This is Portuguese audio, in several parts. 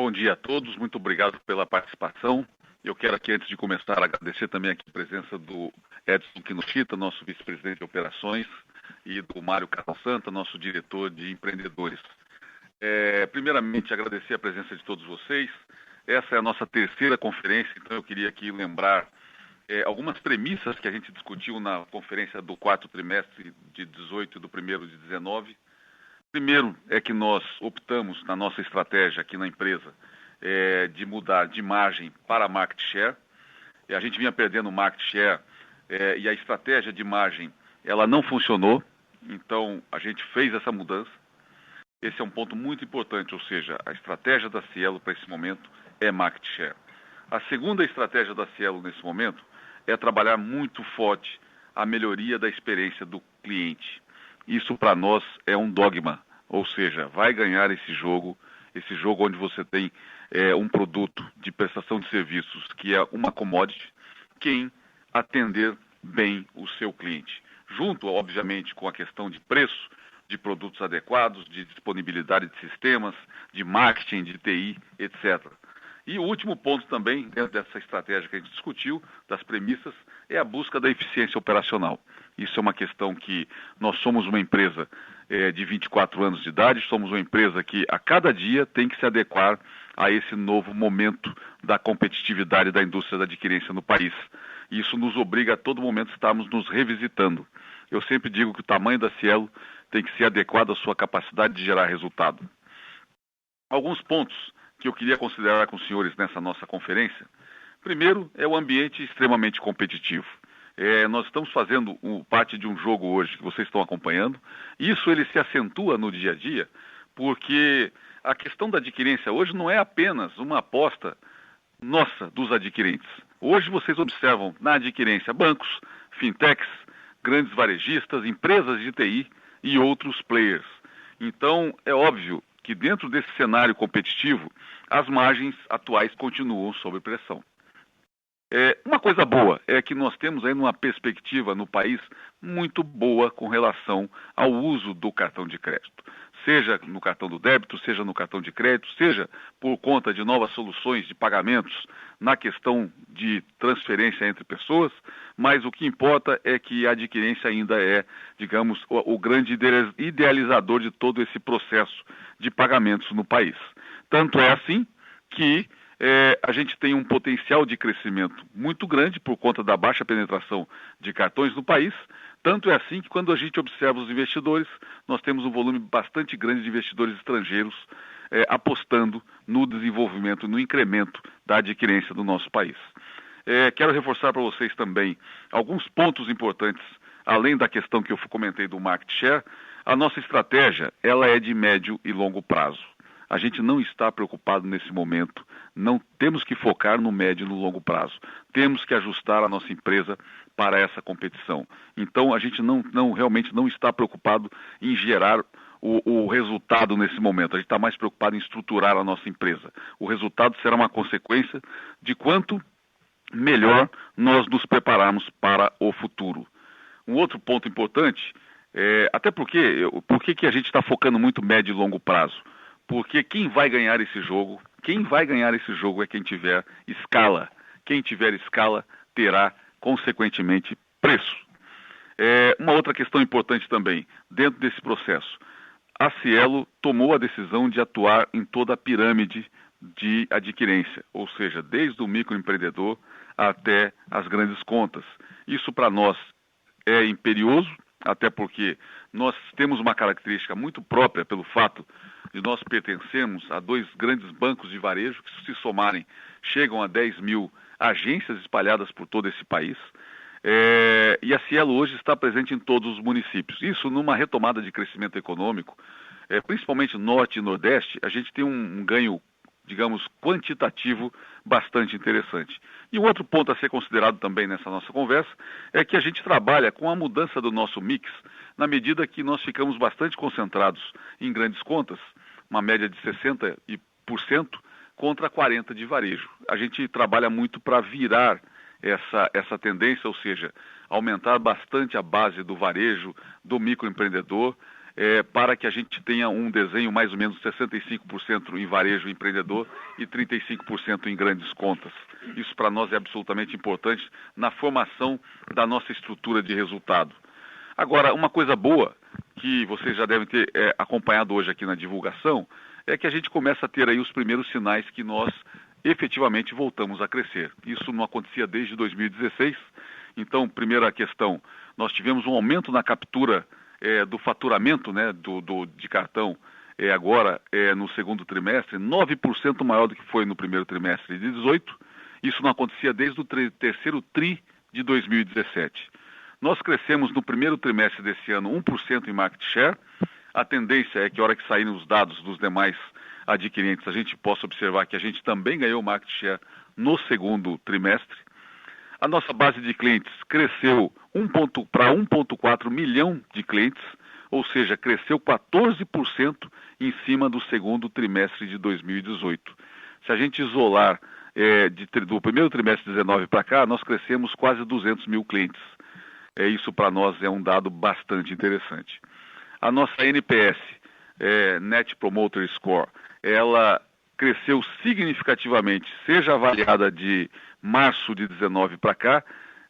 Bom dia a todos, muito obrigado pela participação. Eu quero aqui, antes de começar, agradecer também aqui a presença do Edson Kinoshita, nosso vice-presidente de operações, e do Mário Carlos-Santa, nosso diretor de empreendedores. Primeiramente, agradecer a presença de todos vocês. Essa é a nossa terceira conferência, então eu queria aqui lembrar algumas premissas que a gente discutiu na conferência do quarto trimestre de 18 e do primeiro de 19. Primeiro é que nós optamos na nossa estratégia aqui na empresa de mudar de margem para market share. A gente vinha perdendo market share e a estratégia de margem ela não funcionou, então a gente fez essa mudança. Esse é um ponto muito importante, ou seja, a estratégia da Cielo para esse momento é market share. A segunda estratégia da Cielo nesse momento é trabalhar muito forte a melhoria da experiência do cliente. Isso para nós é um dogma, ou seja, vai ganhar esse jogo onde você tem um produto de prestação de serviços que é uma commodity, quem atender bem o seu cliente. Junto, obviamente, com a questão de preço, de produtos adequados, de disponibilidade de sistemas, de marketing, de TI, etc. E o último ponto também, dentro dessa estratégia que a gente discutiu, das premissas, é a busca da eficiência operacional. Isso é uma questão que nós somos uma empresa de 24 anos de idade, somos uma empresa que a cada dia tem que se adequar a esse novo momento da competitividade da indústria da adquirência no país. Isso nos obriga a todo momento estarmos nos revisitando. Eu sempre digo que o tamanho da Cielo tem que ser adequado à sua capacidade de gerar resultado. Alguns pontos que eu queria considerar com os senhores nessa nossa conferência. Primeiro, é o ambiente extremamente competitivo. Nós estamos fazendo parte de um jogo hoje que vocês estão acompanhando. Isso ele se acentua no dia a dia, porque a questão da adquirência hoje não é apenas uma aposta nossa dos adquirentes. Hoje vocês observam na adquirência bancos, fintechs, grandes varejistas, empresas de TI e outros players. Então, é óbvio que dentro desse cenário competitivo, as margens atuais continuam sob pressão. Uma coisa boa é que nós temos aí uma perspectiva no país muito boa com relação ao uso do cartão de crédito. Seja no cartão do débito, seja no cartão de crédito, seja por conta de novas soluções de pagamentos na questão de transferência entre pessoas, mas o que importa é que a adquirência ainda é, digamos, o grande idealizador de todo esse processo de pagamentos no país. Tanto é assim que a gente tem um potencial de crescimento muito grande por conta da baixa penetração de cartões no país. Tanto é assim que quando a gente observa os investidores, nós temos um volume bastante grande de investidores estrangeiros apostando no desenvolvimento, no incremento da adquirência do nosso país. Quero reforçar para vocês também alguns pontos importantes, além da questão que eu comentei do market share. A nossa estratégia ela é de médio e longo prazo. A gente não está preocupado nesse momento, não temos que focar no médio e no longo prazo. Temos que ajustar a nossa empresa para essa competição. Então, a gente realmente não está preocupado em gerar o resultado nesse momento. A gente está mais preocupado em estruturar a nossa empresa. O resultado será uma consequência de quanto melhor nós nos prepararmos para o futuro. Um outro ponto importante, até porque, por que a gente está focando muito médio e longo prazo? Porque quem vai ganhar esse jogo é quem tiver escala. Quem tiver escala terá, consequentemente, preço. Uma outra questão importante também, dentro desse processo. A Cielo tomou a decisão de atuar em toda a pirâmide de adquirência, ou seja, desde o microempreendedor até as grandes contas. Isso para nós é imperioso, até porque nós temos uma característica muito própria pelo fato de nós pertencermos a dois grandes bancos de varejo que, se somarem, chegam a 10 mil agências espalhadas por todo esse país. E a Cielo hoje está presente em todos os municípios. Isso numa retomada de crescimento econômico, principalmente Norte e Nordeste, a gente tem um ganho, digamos, quantitativo bastante interessante. E um outro ponto a ser considerado também nessa nossa conversa é que a gente trabalha com a mudança do nosso mix, na medida que nós ficamos bastante concentrados em grandes contas, uma média de 60% contra 40% de varejo. A gente trabalha muito para virar essa tendência, ou seja, aumentar bastante a base do varejo, do microempreendedor, para que a gente tenha um desenho mais ou menos 65% em varejo empreendedor e 35% em grandes contas. Isso para nós é absolutamente importante na formação da nossa estrutura de resultado. Agora, uma coisa boa que vocês já devem ter acompanhado hoje aqui na divulgação é que a gente começa a ter aí os primeiros sinais que nós efetivamente voltamos a crescer. Isso não acontecia desde 2016. Então, primeira questão, nós tivemos um aumento na captura do faturamento, né, de cartão agora no segundo trimestre, 9% maior do que foi no primeiro trimestre de 2018. Isso não acontecia desde o terceiro TRI de 2017. Nós crescemos no primeiro trimestre desse ano 1% em market share. A tendência é que a hora que saírem os dados dos demais adquirentes, a gente possa observar que a gente também ganhou market share no segundo trimestre. A nossa base de clientes cresceu para 1,4 milhão de clientes, ou seja, cresceu 14% em cima do segundo trimestre de 2018. Se a gente isolar do primeiro trimestre de 2019 para cá, nós crescemos quase 200 mil clientes. Isso para nós é um dado bastante interessante. A nossa NPS, Net Promoter Score, ela cresceu significativamente, seja avaliada de março de 19 para cá,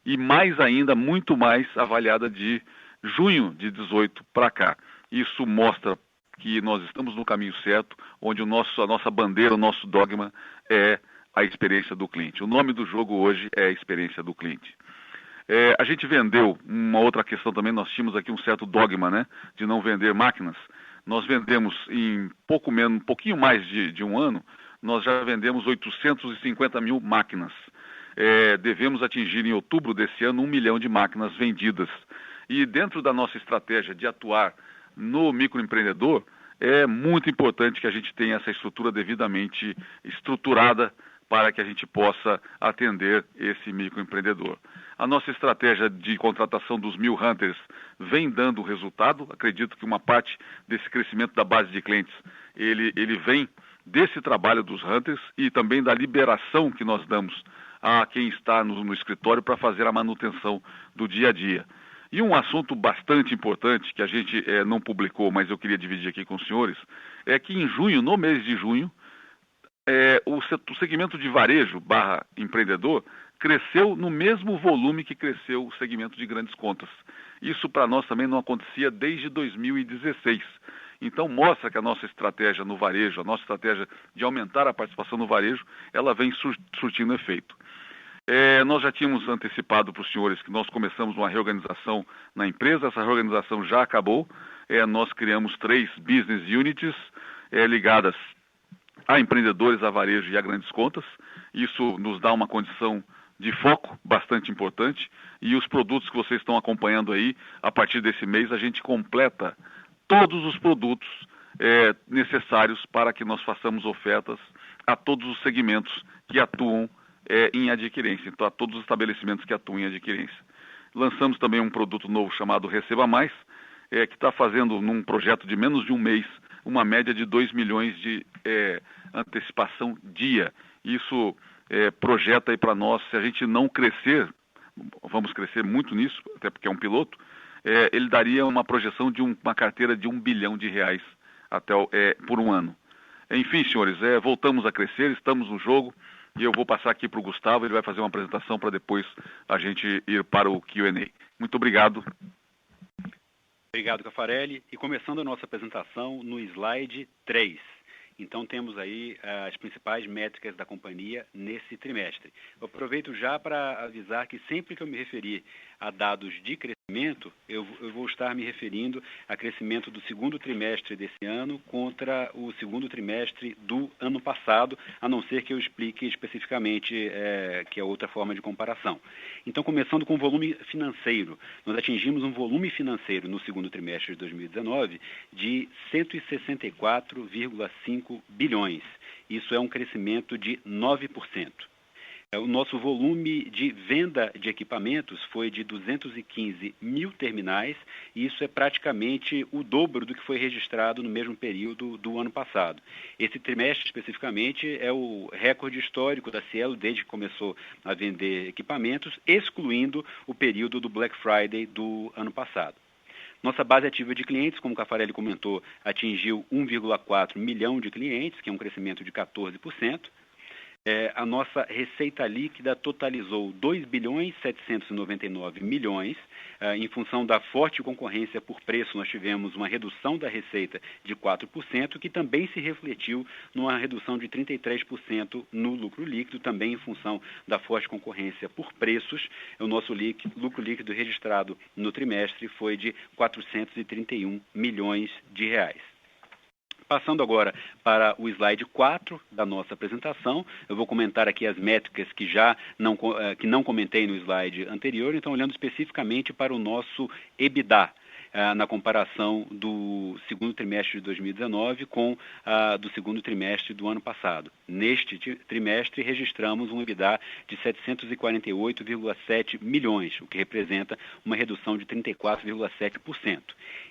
e mais ainda, muito mais, avaliada de junho de 18 para cá. Isso mostra que nós estamos no caminho certo, onde a nossa bandeira, o nosso dogma é a experiência do cliente. O nome do jogo hoje é a experiência do cliente. A gente vendeu, uma outra questão também, nós tínhamos aqui um certo dogma, né, de não vender máquinas. Nós vendemos em um pouquinho mais de um ano, nós já vendemos 850 mil máquinas. Devemos atingir em outubro desse ano 1 milhão de máquinas vendidas. E dentro da nossa estratégia de atuar no microempreendedor, é muito importante que a gente tenha essa estrutura devidamente estruturada para que a gente possa atender esse microempreendedor. A nossa estratégia de contratação dos 1.000 hunters vem dando resultado. Acredito que uma parte desse crescimento da base de clientes, ele vem desse trabalho dos hunters e também da liberação que nós damos a quem está no escritório para fazer a manutenção do dia a dia. E um assunto bastante importante que a gente não publicou, mas eu queria dividir aqui com os senhores, é que em junho, no mês de junho, o segmento de varejo / empreendedor cresceu no mesmo volume que cresceu o segmento de grandes contas. Isso para nós também não acontecia desde 2016. Então mostra que a nossa estratégia no varejo, a nossa estratégia de aumentar a participação no varejo, ela vem surtindo efeito. Nós já tínhamos antecipado para os senhores que nós começamos uma reorganização na empresa, essa reorganização já acabou. Nós criamos 3 business units ligadas a empreendedores, a varejo e a grandes contas. Isso nos dá uma condição de foco bastante importante, e os produtos que vocês estão acompanhando aí, a partir desse mês a gente completa todos os produtos necessários para que nós façamos ofertas a todos os segmentos que atuam em adquirência, então a todos os estabelecimentos que atuam em adquirência. Lançamos também um produto novo chamado Receba Mais, que está fazendo num projeto de menos de um mês uma média de 2 milhões de antecipação dia. Isso projeta aí para nós, se a gente não crescer, vamos crescer muito nisso, até porque é um piloto, ele daria uma projeção de uma carteira de R$1 bilhão até, por um ano. Enfim, senhores, voltamos a crescer, estamos no jogo, e eu vou passar aqui para o Gustavo, ele vai fazer uma apresentação para depois a gente ir para o Q&A. Muito obrigado. Obrigado, Caffarelli. E começando a nossa apresentação no slide 3. Então, temos aí as principais métricas da companhia nesse trimestre. Eu aproveito já para avisar que sempre que eu me referir a dados de crescimento, eu vou estar me referindo a crescimento do segundo trimestre desse ano contra o segundo trimestre do ano passado, a não ser que eu explique especificamente que é outra forma de comparação. Então, começando com o volume financeiro, nós atingimos um volume financeiro no segundo trimestre de 2019 de 164,5 bilhões. Isso é um crescimento de 9%. O nosso volume de venda de equipamentos foi de 215 mil terminais, e isso é praticamente o dobro do que foi registrado no mesmo período do ano passado. Esse trimestre, especificamente, é o recorde histórico da Cielo desde que começou a vender equipamentos, excluindo o período do Black Friday do ano passado. Nossa base ativa de clientes, como o Caffarelli comentou, atingiu 1,4 milhão de clientes, que é um crescimento de 14%. A nossa receita líquida totalizou 2 bilhões 799 milhões. Em função da forte concorrência por preço, nós tivemos uma redução da receita de 4%, que também se refletiu numa redução de 33% no lucro líquido, também em função da forte concorrência por preços. O nosso lucro líquido registrado no trimestre foi de 431 milhões de reais. Passando agora para o slide 4 da nossa apresentação, eu vou comentar aqui as métricas que não comentei no slide anterior, então olhando especificamente para o nosso EBITDA, na comparação do segundo trimestre de 2019 com do segundo trimestre do ano passado. Neste trimestre, registramos um EBITDA de 748,7 milhões, o que representa uma redução de 34,7%.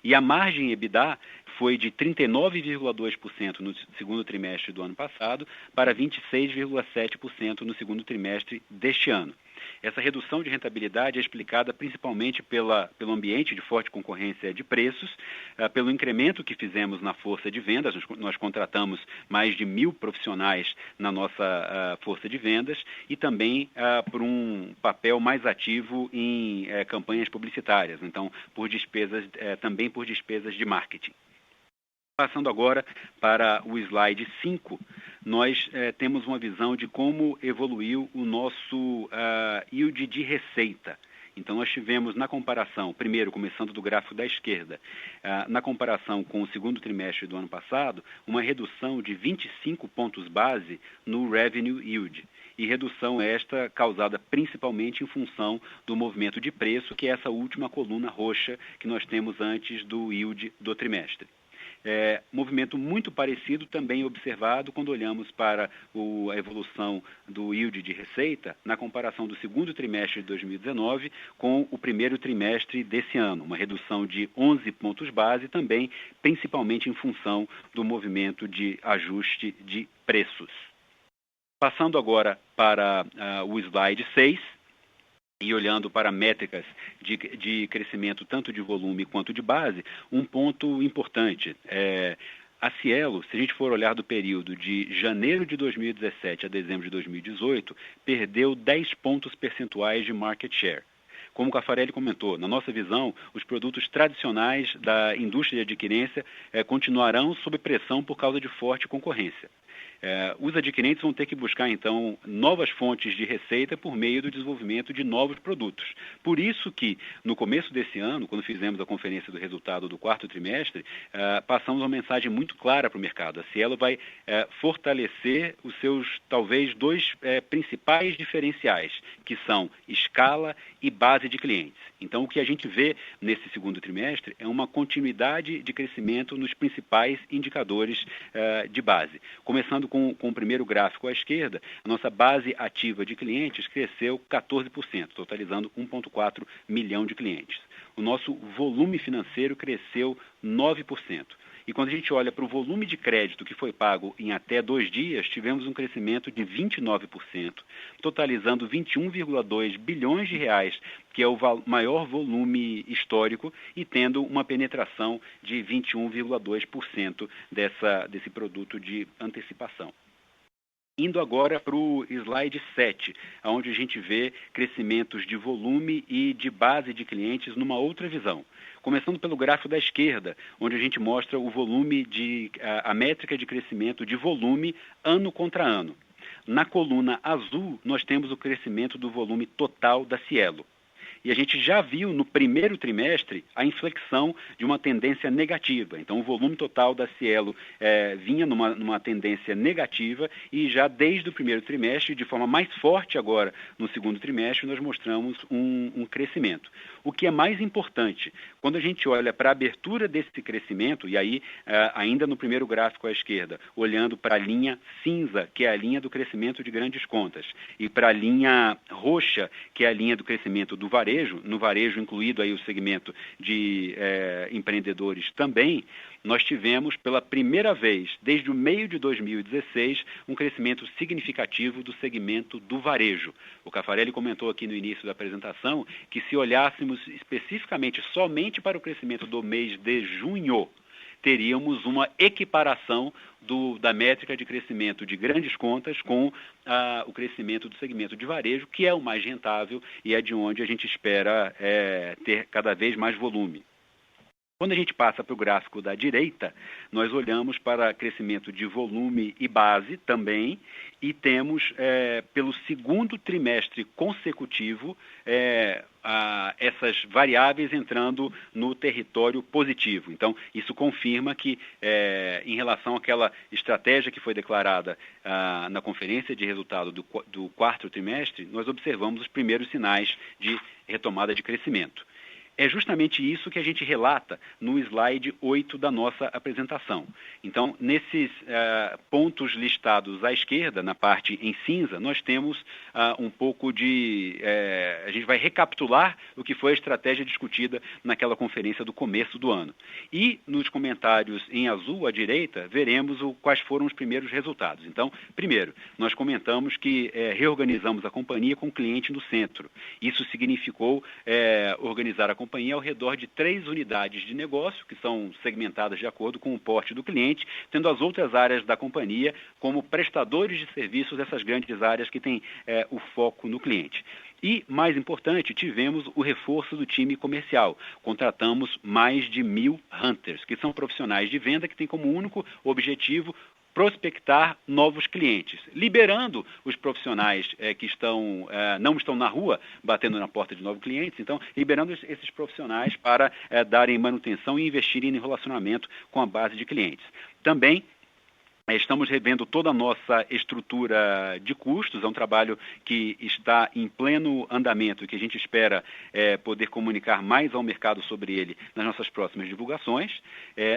E a margem EBITDA foi de 39,2% no segundo trimestre do ano passado para 26,7% no segundo trimestre deste ano. Essa redução de rentabilidade é explicada principalmente pelo ambiente de forte concorrência de preços, pelo incremento que fizemos na força de vendas. Nós contratamos mais de 1.000 profissionais na nossa força de vendas e também por um papel mais ativo em campanhas publicitárias, então também por despesas de marketing. Passando agora para o slide 5, nós temos uma visão de como evoluiu o nosso yield de receita. Então, nós tivemos na comparação, primeiro, começando do gráfico da esquerda, na comparação com o segundo trimestre do ano passado, uma redução de 25 pontos base no revenue yield. E redução esta causada principalmente em função do movimento de preço, que é essa última coluna roxa que nós temos antes do yield do trimestre. Movimento muito parecido também observado quando olhamos para a evolução do yield de receita na comparação do segundo trimestre de 2019 com o primeiro trimestre desse ano, uma redução de 11 pontos base também, principalmente em função do movimento de ajuste de preços. Passando agora para o slide 6, e olhando para métricas de crescimento tanto de volume quanto de base, um ponto importante. A Cielo, se a gente for olhar do período de janeiro de 2017 a dezembro de 2018, perdeu 10 pontos percentuais de market share. Como o Caffarelli comentou, na nossa visão, os produtos tradicionais da indústria de adquirência continuarão sob pressão por causa de forte concorrência. Os adquirentes vão ter que buscar, então, novas fontes de receita por meio do desenvolvimento de novos produtos. Por isso que, no começo desse ano, quando fizemos a conferência do resultado do quarto trimestre, passamos uma mensagem muito clara para o mercado. A Cielo vai fortalecer os seus, talvez, dois principais diferenciais, que são escala e base de clientes. Então, o que a gente vê nesse segundo trimestre é uma continuidade de crescimento nos principais indicadores de base. Começando com o primeiro gráfico à esquerda, a nossa base ativa de clientes cresceu 14%, totalizando 1,4 milhão de clientes. O nosso volume financeiro cresceu 9%. E quando a gente olha para o volume de crédito que foi pago em até 2 dias, tivemos um crescimento de 29%, totalizando 21,2 bilhões de reais, que é o maior volume histórico, e tendo uma penetração de 21,2% desse produto de antecipação. Indo agora para o slide 7, onde a gente vê crescimentos de volume e de base de clientes numa outra visão. Começando pelo gráfico da esquerda, onde a gente mostra o volume a métrica de crescimento de volume ano contra ano. Na coluna azul, nós temos o crescimento do volume total da Cielo. E a gente já viu no primeiro trimestre a inflexão de uma tendência negativa. Então, o volume total da Cielo vinha numa tendência negativa e já desde o primeiro trimestre, de forma mais forte agora no segundo trimestre, nós mostramos um crescimento. O que é mais importante, quando a gente olha para a abertura desse crescimento, e aí ainda no primeiro gráfico à esquerda, olhando para a linha cinza, que é a linha do crescimento de grandes contas, e para a linha roxa, que é a linha do crescimento do varejo, varejo, no varejo incluído aí o segmento de empreendedores também, nós tivemos pela primeira vez, desde o meio de 2016, um crescimento significativo do segmento do varejo. O Caffarelli comentou aqui no início da apresentação que se olhássemos especificamente somente para o crescimento do mês de junho, teríamos uma equiparação da métrica de crescimento de grandes contas com o crescimento do segmento de varejo, que é o mais rentável e é de onde a gente espera ter cada vez mais volume. Quando a gente passa para o gráfico da direita, nós olhamos para crescimento de volume e base também, e temos, pelo segundo trimestre consecutivo, essas variáveis entrando no território positivo. Então, isso confirma que, em relação àquela estratégia que foi declarada na conferência de resultado do quarto trimestre, nós observamos os primeiros sinais de retomada de crescimento. É justamente isso que a gente relata no slide 8 da nossa apresentação. Então, nesses pontos listados à esquerda, na parte em cinza, nós temos um pouco de... a gente vai recapitular o que foi a estratégia discutida naquela conferência do começo do ano. E nos comentários em azul à direita, veremos quais foram os primeiros resultados. Então, primeiro, nós comentamos que reorganizamos a companhia com o cliente no centro. Isso significou organizar a companhia ao redor de 3 unidades de negócio, que são segmentadas de acordo com o porte do cliente, tendo as outras áreas da companhia como prestadores de serviços dessas grandes áreas que têm o foco no cliente. E, mais importante, tivemos o reforço do time comercial. Contratamos mais de 1.000 hunters, que são profissionais de venda que têm como único objetivo prospectar novos clientes, liberando os profissionais que não estão na rua batendo na porta de novos clientes, então liberando esses profissionais para darem manutenção e investirem em relacionamento com a base de clientes. Também estamos revendo toda a nossa estrutura de custos, é um trabalho que está em pleno andamento e que a gente espera poder comunicar mais ao mercado sobre ele nas nossas próximas divulgações.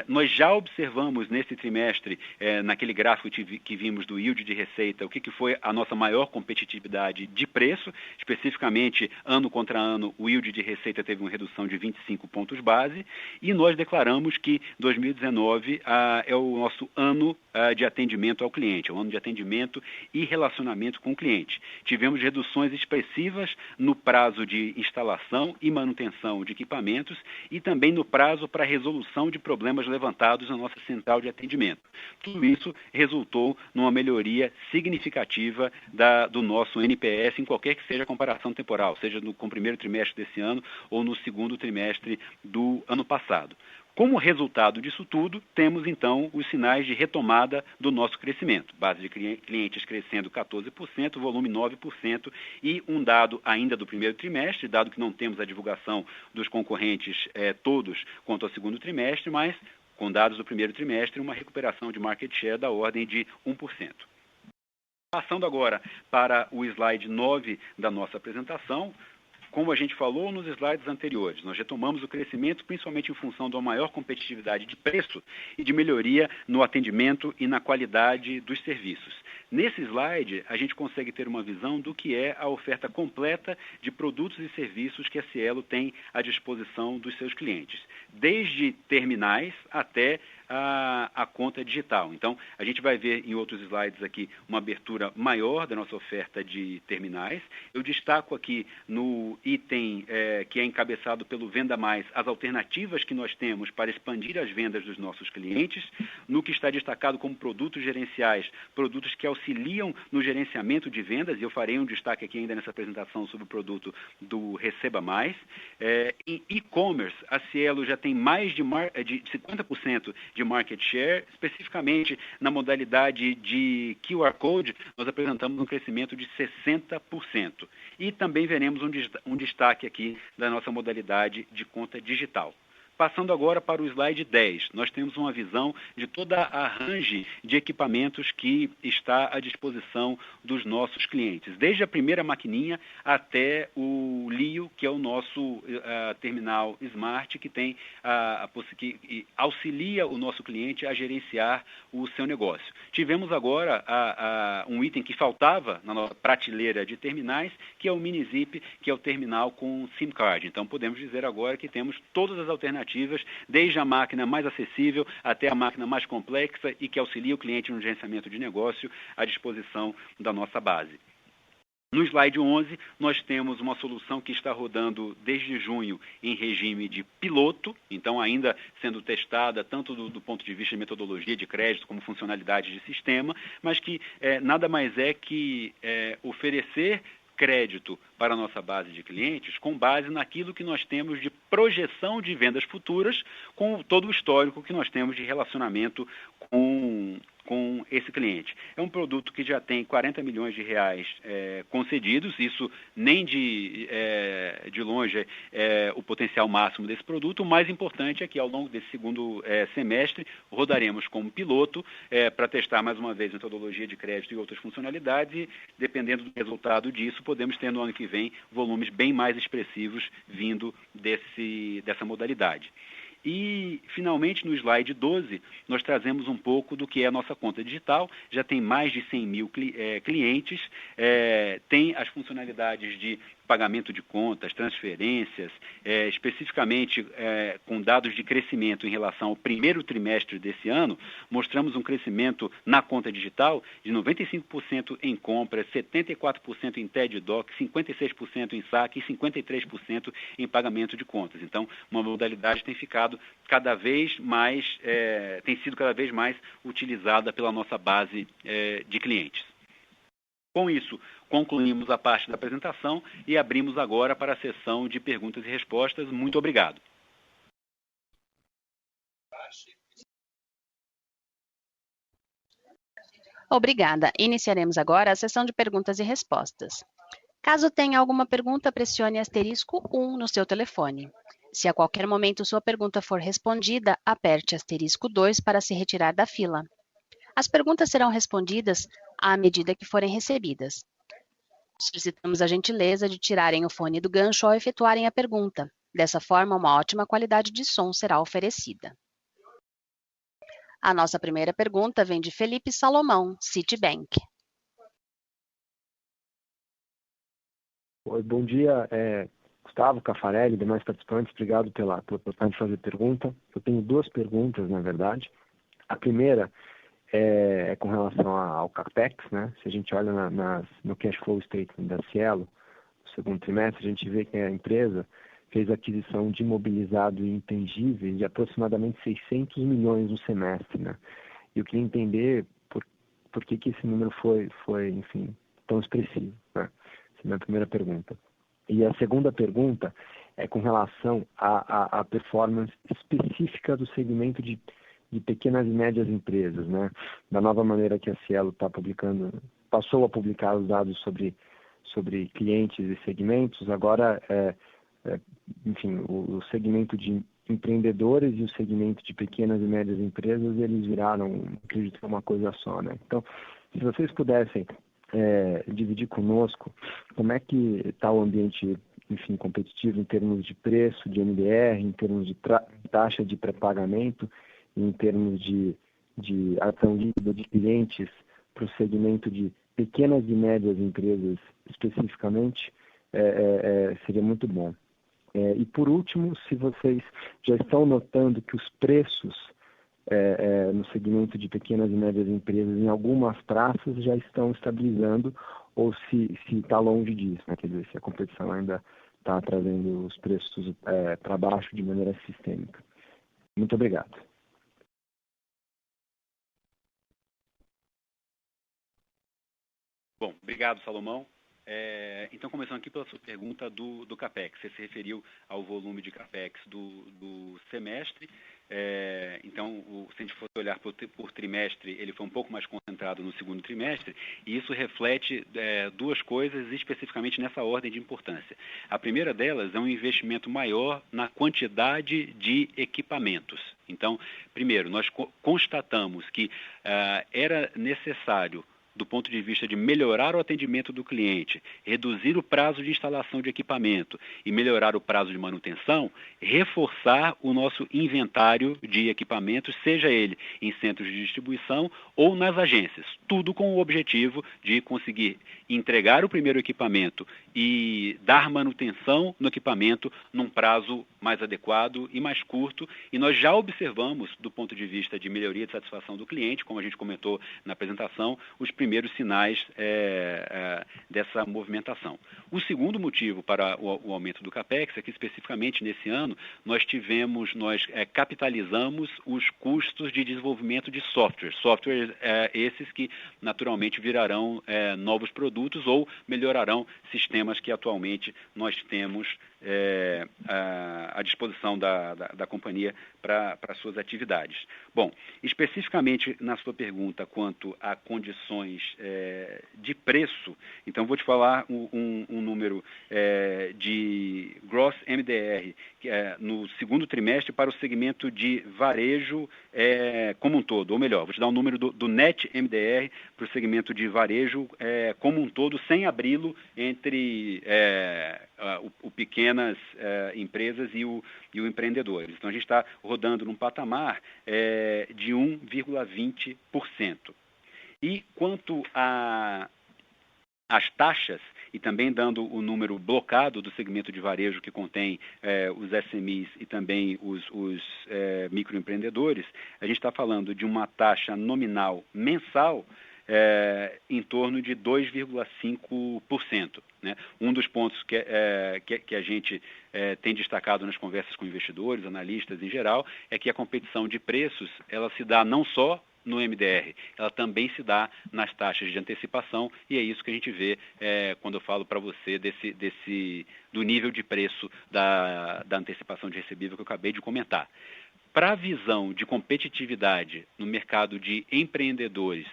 Nós já observamos nesse trimestre, naquele gráfico que vimos do yield de receita, o que foi a nossa maior competitividade de preço, especificamente ano contra ano o yield de receita teve uma redução de 25 pontos base, e nós declaramos que 2019 é o nosso ano de atendimento ao cliente, é um ano de atendimento e relacionamento com o cliente. Tivemos reduções expressivas no prazo de instalação e manutenção de equipamentos e também no prazo para resolução de problemas levantados na nossa central de atendimento. Tudo isso resultou numa melhoria significativa do nosso NPS em qualquer que seja a comparação temporal, seja com o primeiro trimestre desse ano ou no segundo trimestre do ano passado. Como resultado disso tudo, temos então os sinais de retomada do nosso crescimento. Base de clientes crescendo 14%, volume 9% e um dado ainda do primeiro trimestre, dado que não temos a divulgação dos concorrentes todos quanto ao segundo trimestre, mas com dados do primeiro trimestre, uma recuperação de market share da ordem de 1%. Passando agora para o slide 9 da nossa apresentação, como a gente falou nos slides anteriores, nós retomamos o crescimento principalmente em função de uma maior competitividade de preço e de melhoria no atendimento e na qualidade dos serviços. Nesse slide, a gente consegue ter uma visão do que é a oferta completa de produtos e serviços que a Cielo tem à disposição dos seus clientes, desde terminais até a conta digital. Então, a gente vai ver em outros slides aqui uma abertura maior da nossa oferta de terminais. Eu destaco aqui no item que é encabeçado pelo Venda Mais as alternativas que nós temos para expandir as vendas dos nossos clientes. No que está destacado como produtos gerenciais, produtos que auxiliam no gerenciamento de vendas, e eu farei um destaque aqui ainda nessa apresentação sobre o produto do Receba Mais. Em e-commerce, a Cielo já tem mais de 50% de market share, especificamente na modalidade de QR Code, nós apresentamos um crescimento de 60%. E também veremos um destaque aqui da nossa modalidade de conta digital. Passando agora para o slide 10, nós temos uma visão de toda a range de equipamentos que está à disposição dos nossos clientes, desde a primeira maquininha até o Lio, que é o nosso terminal Smart, que tem que auxilia o nosso cliente a gerenciar o seu negócio. Tivemos agora um item que faltava na nossa prateleira de terminais, que é o MiniZip, que é o terminal com SIM card. Então, podemos dizer agora que temos todas as alternativas, desde a máquina mais acessível até a máquina mais complexa e que auxilia o cliente no gerenciamento de negócio à disposição da nossa base. No slide 11, nós temos uma solução que está rodando desde junho em regime de piloto, então ainda sendo testada tanto do ponto de vista de metodologia de crédito como funcionalidade de sistema, mas que nada mais é que oferecer crédito para a nossa base de clientes com base naquilo que nós temos de projeção de vendas futuras, com todo o histórico que nós temos de relacionamento com esse cliente. É um produto que já tem 40 milhões de reais concedidos, isso nem de longe é o potencial máximo desse produto. O mais importante é que ao longo desse segundo semestre rodaremos como piloto para testar mais uma vez metodologia de crédito e outras funcionalidades e, dependendo do resultado disso, podemos ter no ano que vem volumes bem mais expressivos vindo dessa modalidade. E, finalmente, no slide 12, nós trazemos um pouco do que é a nossa conta digital. Já tem mais de 100 mil clientes, tem as funcionalidades de pagamento de contas, transferências, especificamente com dados de crescimento em relação ao primeiro trimestre desse ano, mostramos um crescimento na conta digital de 95% em compras, 74% em TED Doc, 56% em saque e 53% em pagamento de contas. Então, uma modalidade tem ficado cada vez mais, tem sido cada vez mais utilizada pela nossa base de clientes. Com isso, concluímos a parte da apresentação e abrimos agora para a sessão de perguntas e respostas. Muito obrigado. Obrigada. Iniciaremos agora a sessão de perguntas e respostas. Caso tenha alguma pergunta, pressione *1 no seu telefone. Se a qualquer momento sua pergunta for respondida, aperte *2 para se retirar da fila. As perguntas serão respondidas à medida que forem recebidas. Solicitamos a gentileza de tirarem o fone do gancho ao efetuarem a pergunta. Dessa forma, uma ótima qualidade de som será oferecida. A nossa primeira pergunta vem de Felipe Salomão, Citibank. Oi, bom dia, Gustavo, Caffarelli e demais participantes. Obrigado pela oportunidade de fazer pergunta. Eu tenho duas perguntas, na verdade. A primeira é com relação ao CAPEX, né? Se a gente olha no cash flow statement da Cielo, no segundo trimestre, a gente vê que a empresa fez aquisição de imobilizado e intangíveis de aproximadamente 600 milhões no semestre, né? E eu queria entender por que esse número foi, enfim, tão expressivo, né? Essa é a minha primeira pergunta. E a segunda pergunta é com relação à performance específica do segmento de pequenas e médias empresas, né? Da nova maneira que a Cielo passou a publicar os dados sobre clientes e segmentos, agora, enfim, o segmento de empreendedores e o segmento de pequenas e médias empresas, eles viraram, acredito, uma coisa só, né? Então, se vocês pudessem dividir conosco como é que está o ambiente, enfim, competitivo em termos de preço, de MDR, em termos de taxa de pré-pagamento, em termos de ação líquida de clientes para o segmento de pequenas e médias empresas especificamente, seria muito bom. E por último, se vocês já estão notando que os preços no segmento de pequenas e médias empresas em algumas praças já estão estabilizando ou se está longe disso, né? Quer dizer, se a competição ainda está trazendo os preços para baixo de maneira sistêmica. Muito obrigado. Bom, obrigado, Salomão. Então, começando aqui pela sua pergunta do CAPEX. Você se referiu ao volume de CAPEX do semestre. Então, se a gente for olhar por trimestre, ele foi um pouco mais concentrado no segundo trimestre, e isso reflete duas coisas, especificamente nessa ordem de importância. A primeira delas é um investimento maior na quantidade de equipamentos. Então, primeiro, nós constatamos que era necessário, do ponto de vista de melhorar o atendimento do cliente, reduzir o prazo de instalação de equipamento e melhorar o prazo de manutenção, reforçar o nosso inventário de equipamentos, seja ele em centros de distribuição ou nas agências. Tudo com o objetivo de conseguir entregar o primeiro equipamento e dar manutenção no equipamento num prazo mais adequado e mais curto. E nós já observamos, do ponto de vista de melhoria de satisfação do cliente, como a gente comentou na apresentação, os primeiros sinais dessa movimentação. O segundo motivo para o aumento do CAPEX é que, especificamente nesse ano, nós capitalizamos os custos de desenvolvimento de softwares esses que naturalmente virarão novos produtos ou melhorarão sistemas que atualmente nós temos à disposição da companhia para suas atividades. Bom, especificamente na sua pergunta quanto a condições de preço, então vou te falar um número de Gross MDR no segundo trimestre para o segmento de varejo como um todo, ou melhor, vou te dar um número do Net MDR para o segmento de varejo como um todo, sem abri-lo entre o pequenas empresas e o empreendedores. Então, a gente está rodando num patamar de 1,20%. E quanto às taxas, e também dando o número blocado do segmento de varejo que contém os SMEs e também os microempreendedores, a gente está falando de uma taxa nominal mensal em torno de 2,5%. Né? Um dos pontos que a gente tem destacado nas conversas com investidores, analistas em geral, é que a competição de preços ela se dá não só no MDR, ela também se dá nas taxas de antecipação, e é isso que a gente vê quando eu falo para você do nível de preço da antecipação de recebível que eu acabei de comentar. Para a visão de competitividade no mercado de empreendedores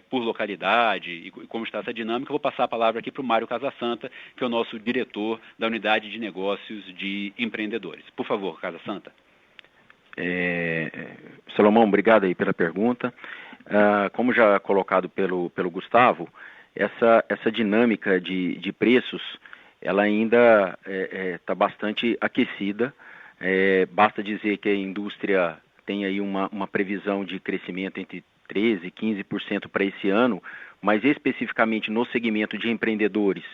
por localidade e como está essa dinâmica, eu vou passar a palavra aqui para o Mário Casasanta, que é o nosso diretor da unidade de negócios de empreendedores. Por favor, Casasanta. Salomão, obrigado aí pela pergunta. Como já colocado pelo Gustavo, essa dinâmica de preços, ela ainda está bastante aquecida. Basta dizer que a indústria tem aí uma previsão de crescimento entre 13% e 15% para esse ano, mas especificamente no segmento de empreendedores,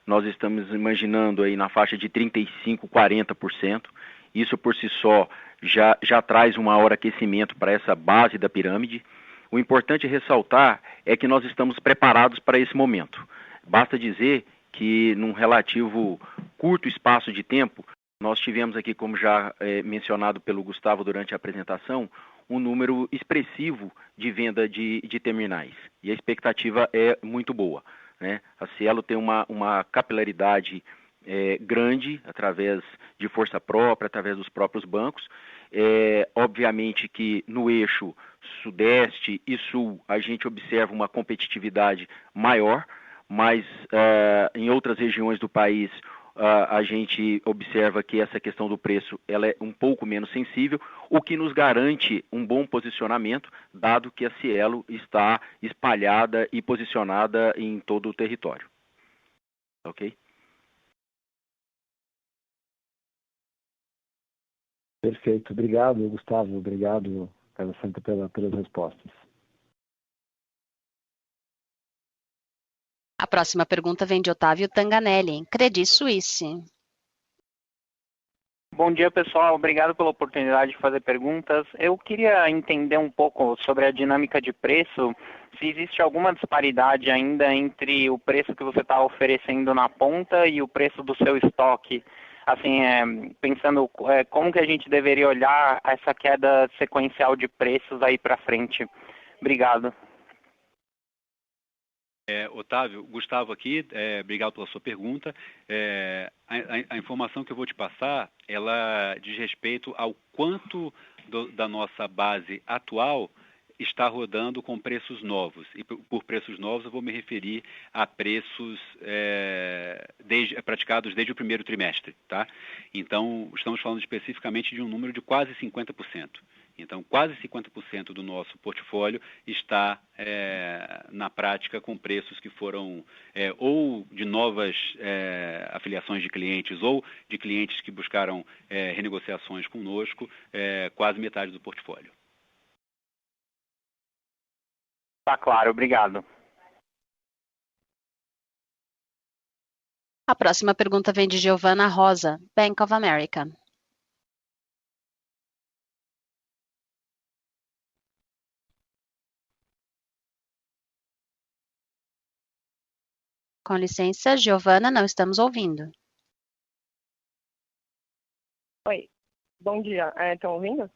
nós estamos imaginando aí na faixa de 35%, 40%. Isso por si só já traz um maior aquecimento para essa base da pirâmide. O importante ressaltar é que nós estamos preparados para esse momento. Basta dizer que num relativo curto espaço de tempo, nós tivemos aqui, como já mencionado pelo Gustavo durante a apresentação, um número expressivo de venda de terminais. E a expectativa é muito boa, né? A Cielo tem uma capilaridade grande, através de força própria, através dos próprios bancos. Obviamente que no eixo sudeste e sul a gente observa uma competitividade maior, mas em outras regiões do país a gente observa que essa questão do preço ela é um pouco menos sensível, o que nos garante um bom posicionamento, dado que a Cielo está espalhada e posicionada em todo o território. Ok? Perfeito. Obrigado, Gustavo. Obrigado, Casasanta, pelas respostas. A próxima pergunta vem de Otávio Tanganelli, Credit Suisse. Bom dia, pessoal. Obrigado pela oportunidade de fazer perguntas. Eu queria entender um pouco sobre a dinâmica de preço, se existe alguma disparidade ainda entre o preço que você está oferecendo na ponta e o preço do seu estoque. Assim, pensando como que a gente deveria olhar essa queda sequencial de preços aí para frente. Obrigado. Otávio, Gustavo aqui, obrigado pela sua pergunta. A informação que eu vou te passar, ela diz respeito ao quanto da nossa base atual está rodando com preços novos. E por preços novos eu vou me referir a preços praticados desde o primeiro trimestre, tá? Então, estamos falando especificamente de um número de quase 50%. Então, quase 50% do nosso portfólio está, na prática, com preços que foram ou de novas afiliações de clientes ou de clientes que buscaram renegociações conosco, quase metade do portfólio. Tá claro, obrigado. A próxima pergunta vem de Giovana Rosa, Bank of America. Com licença, Giovana, não estamos ouvindo. Oi, bom dia. Estão ouvindo?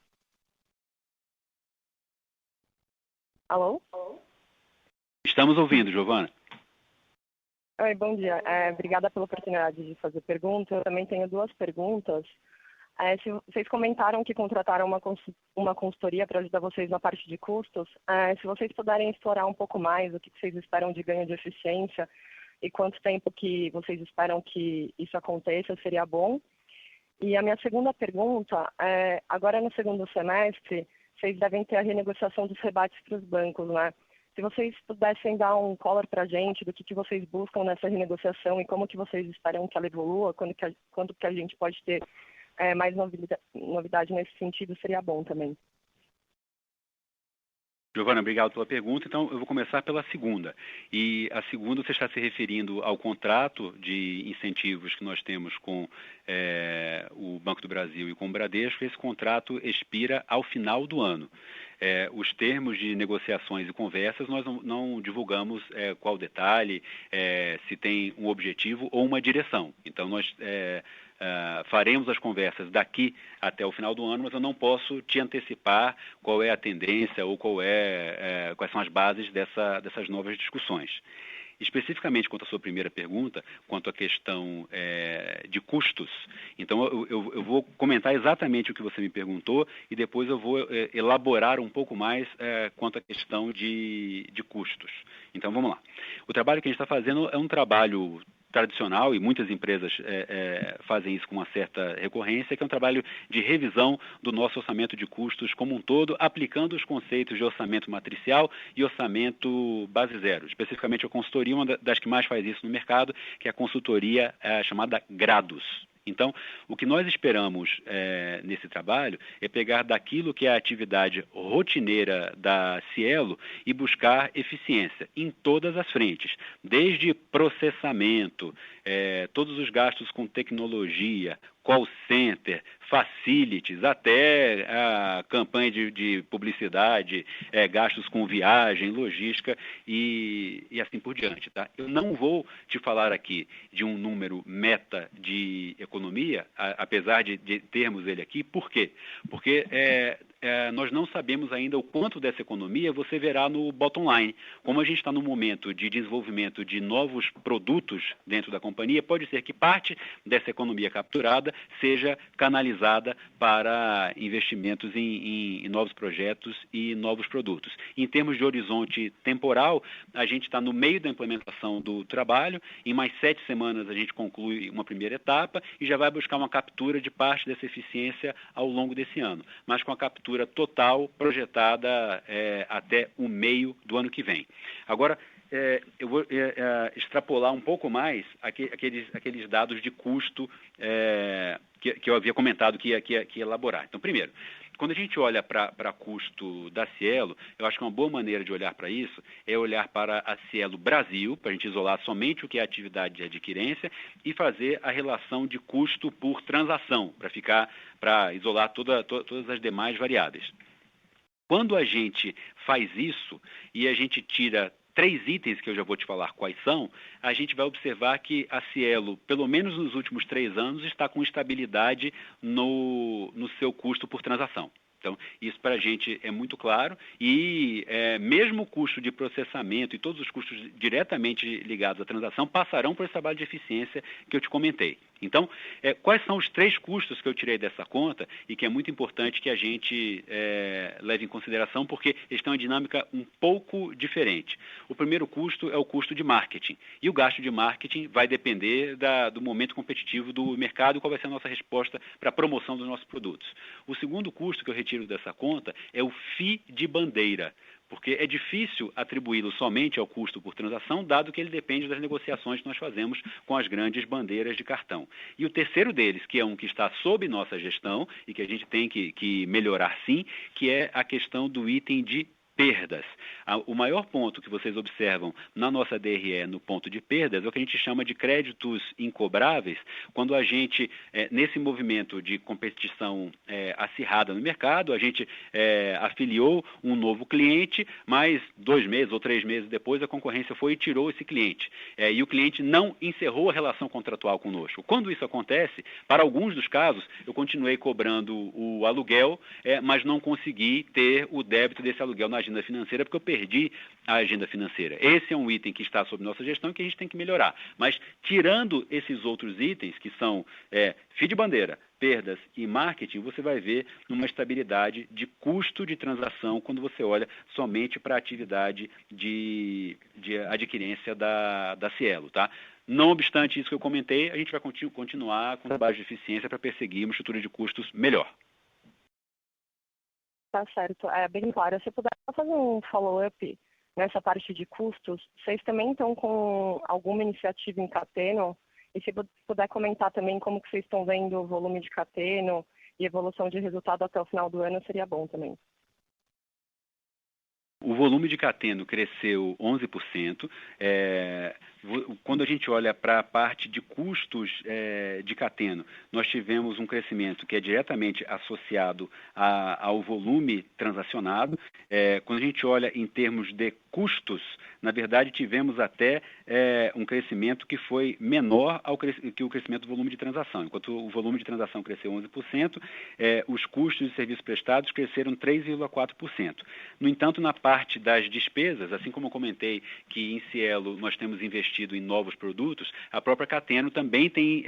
Alô? Estamos ouvindo, Giovana. Oi, bom dia. Obrigada pela oportunidade de fazer pergunta. Eu também tenho duas perguntas. Vocês comentaram que contrataram uma consultoria para ajudar vocês na parte de custos. Se vocês puderem explorar um pouco mais o que vocês esperam de ganho de eficiência e quanto tempo que vocês esperam que isso aconteça, seria bom. E a minha segunda pergunta agora no segundo semestre, vocês devem ter a renegociação dos rebates para os bancos, né? Se vocês pudessem dar um color para a gente do que vocês buscam nessa renegociação e como que vocês esperam que ela evolua, quando que a gente pode ter mais novidade nesse sentido, seria bom também. Giovana, obrigado pela pergunta. Então, eu vou começar pela segunda. E a segunda, você está se referindo ao contrato de incentivos que nós temos com o Banco do Brasil e com o Bradesco. Esse contrato expira ao final do ano. Os termos de negociações e conversas, nós não divulgamos qual detalhe, se tem um objetivo ou uma direção. Então, nós faremos as conversas daqui até o final do ano, mas eu não posso te antecipar qual é a tendência ou quais são as bases dessas novas discussões. Especificamente quanto à sua primeira pergunta, quanto à questão de custos, então eu vou comentar exatamente o que você me perguntou e depois eu vou elaborar um pouco mais quanto à questão de custos. Então vamos lá. O trabalho que a gente está fazendo é um trabalho tradicional, e muitas empresas fazem isso com uma certa recorrência, que é um trabalho de revisão do nosso orçamento de custos como um todo, aplicando os conceitos de orçamento matricial e orçamento base zero. Especificamente a consultoria, uma das que mais faz isso no mercado, que é a consultoria chamada Gradus. Então, o que nós esperamos nesse trabalho é pegar daquilo que é a atividade rotineira da Cielo e buscar eficiência em todas as frentes, desde processamento, todos os gastos com tecnologia, call center, facilities, até a campanha de publicidade, gastos com viagem, logística e assim por diante. Tá? Eu não vou te falar aqui de um número meta de economia, apesar de termos ele aqui. Por quê? Porque nós não sabemos ainda o quanto dessa economia você verá no bottom line. Como a gente está no momento de desenvolvimento de novos produtos dentro da companhia, pode ser que parte dessa economia capturada seja canalizada para investimentos em novos projetos e novos produtos. Em termos de horizonte temporal, a gente está no meio da implementação do trabalho, em mais 7 semanas a gente conclui uma primeira etapa e já vai buscar uma captura de parte dessa eficiência ao longo desse ano, mas com a captura total projetada até o meio do ano que vem. Agora, eu vou extrapolar um pouco mais aqueles dados de custo que eu havia comentado que ia elaborar. Então, primeiro, quando a gente olha para custo da Cielo, eu acho que uma boa maneira de olhar para isso é olhar para a Cielo Brasil, para a gente isolar somente o que é a atividade de adquirência e fazer a relação de custo por transação, para isolar todas as demais variáveis. Quando a gente faz isso e a gente tira 3 itens que eu já vou te falar quais são, a gente vai observar que a Cielo, pelo menos nos últimos 3 anos, está com estabilidade no seu custo por transação. Então, isso para a gente é muito claro e mesmo o custo de processamento e todos os custos diretamente ligados à transação passarão por esse trabalho de eficiência que eu te comentei. Então, quais são os 3 custos que eu tirei dessa conta e que é muito importante que a gente leve em consideração porque eles têm uma dinâmica um pouco diferente. O primeiro custo é o custo de marketing e o gasto de marketing vai depender do momento competitivo do mercado e qual vai ser a nossa resposta para a promoção dos nossos produtos. O segundo custo que eu retiro dessa conta é o FII de bandeira, porque é difícil atribuí-lo somente ao custo por transação, dado que ele depende das negociações que nós fazemos com as grandes bandeiras de cartão. E o terceiro deles, que é um que está sob nossa gestão e que a gente tem que melhorar sim, que é a questão do item de perdas. O maior ponto que vocês observam na nossa DRE no ponto de perdas é o que a gente chama de créditos incobráveis, quando a gente, nesse movimento de competição acirrada no mercado, a gente afiliou um novo cliente, mas 2 meses ou 3 meses depois a concorrência foi e tirou esse cliente. E o cliente não encerrou a relação contratual conosco. Quando isso acontece, para alguns dos casos, eu continuei cobrando o aluguel, mas não consegui ter o débito desse aluguel na agenda financeira, porque eu perdi a agenda financeira. Esse é um item que está sob nossa gestão e que a gente tem que melhorar. Mas, tirando esses outros itens, que são FII de bandeira, perdas e marketing, você vai ver uma estabilidade de custo de transação quando você olha somente para a atividade de adquirência da Cielo, tá? Não obstante isso que eu comentei, a gente vai continuar com trabalho de eficiência para perseguir uma estrutura de custos melhor. Tá certo, bem claro. Se puder fazer um follow-up nessa parte de custos, vocês também estão com alguma iniciativa em Cateno? E se puder comentar também como que vocês estão vendo o volume de Cateno e evolução de resultado até o final do ano, seria bom também. O volume de Cateno cresceu 11%. Quando a gente olha para a parte de custos de Cateno, nós tivemos um crescimento que é diretamente associado ao volume transacionado. Quando a gente olha em termos de custos, na verdade tivemos até um crescimento que foi menor que o crescimento do volume de transação. Enquanto o volume de transação cresceu 11%, os custos de serviços prestados cresceram 3,4%. No entanto, na parte das despesas, assim como eu comentei que em Cielo nós temos investido em novos produtos, a própria Cateno também tem,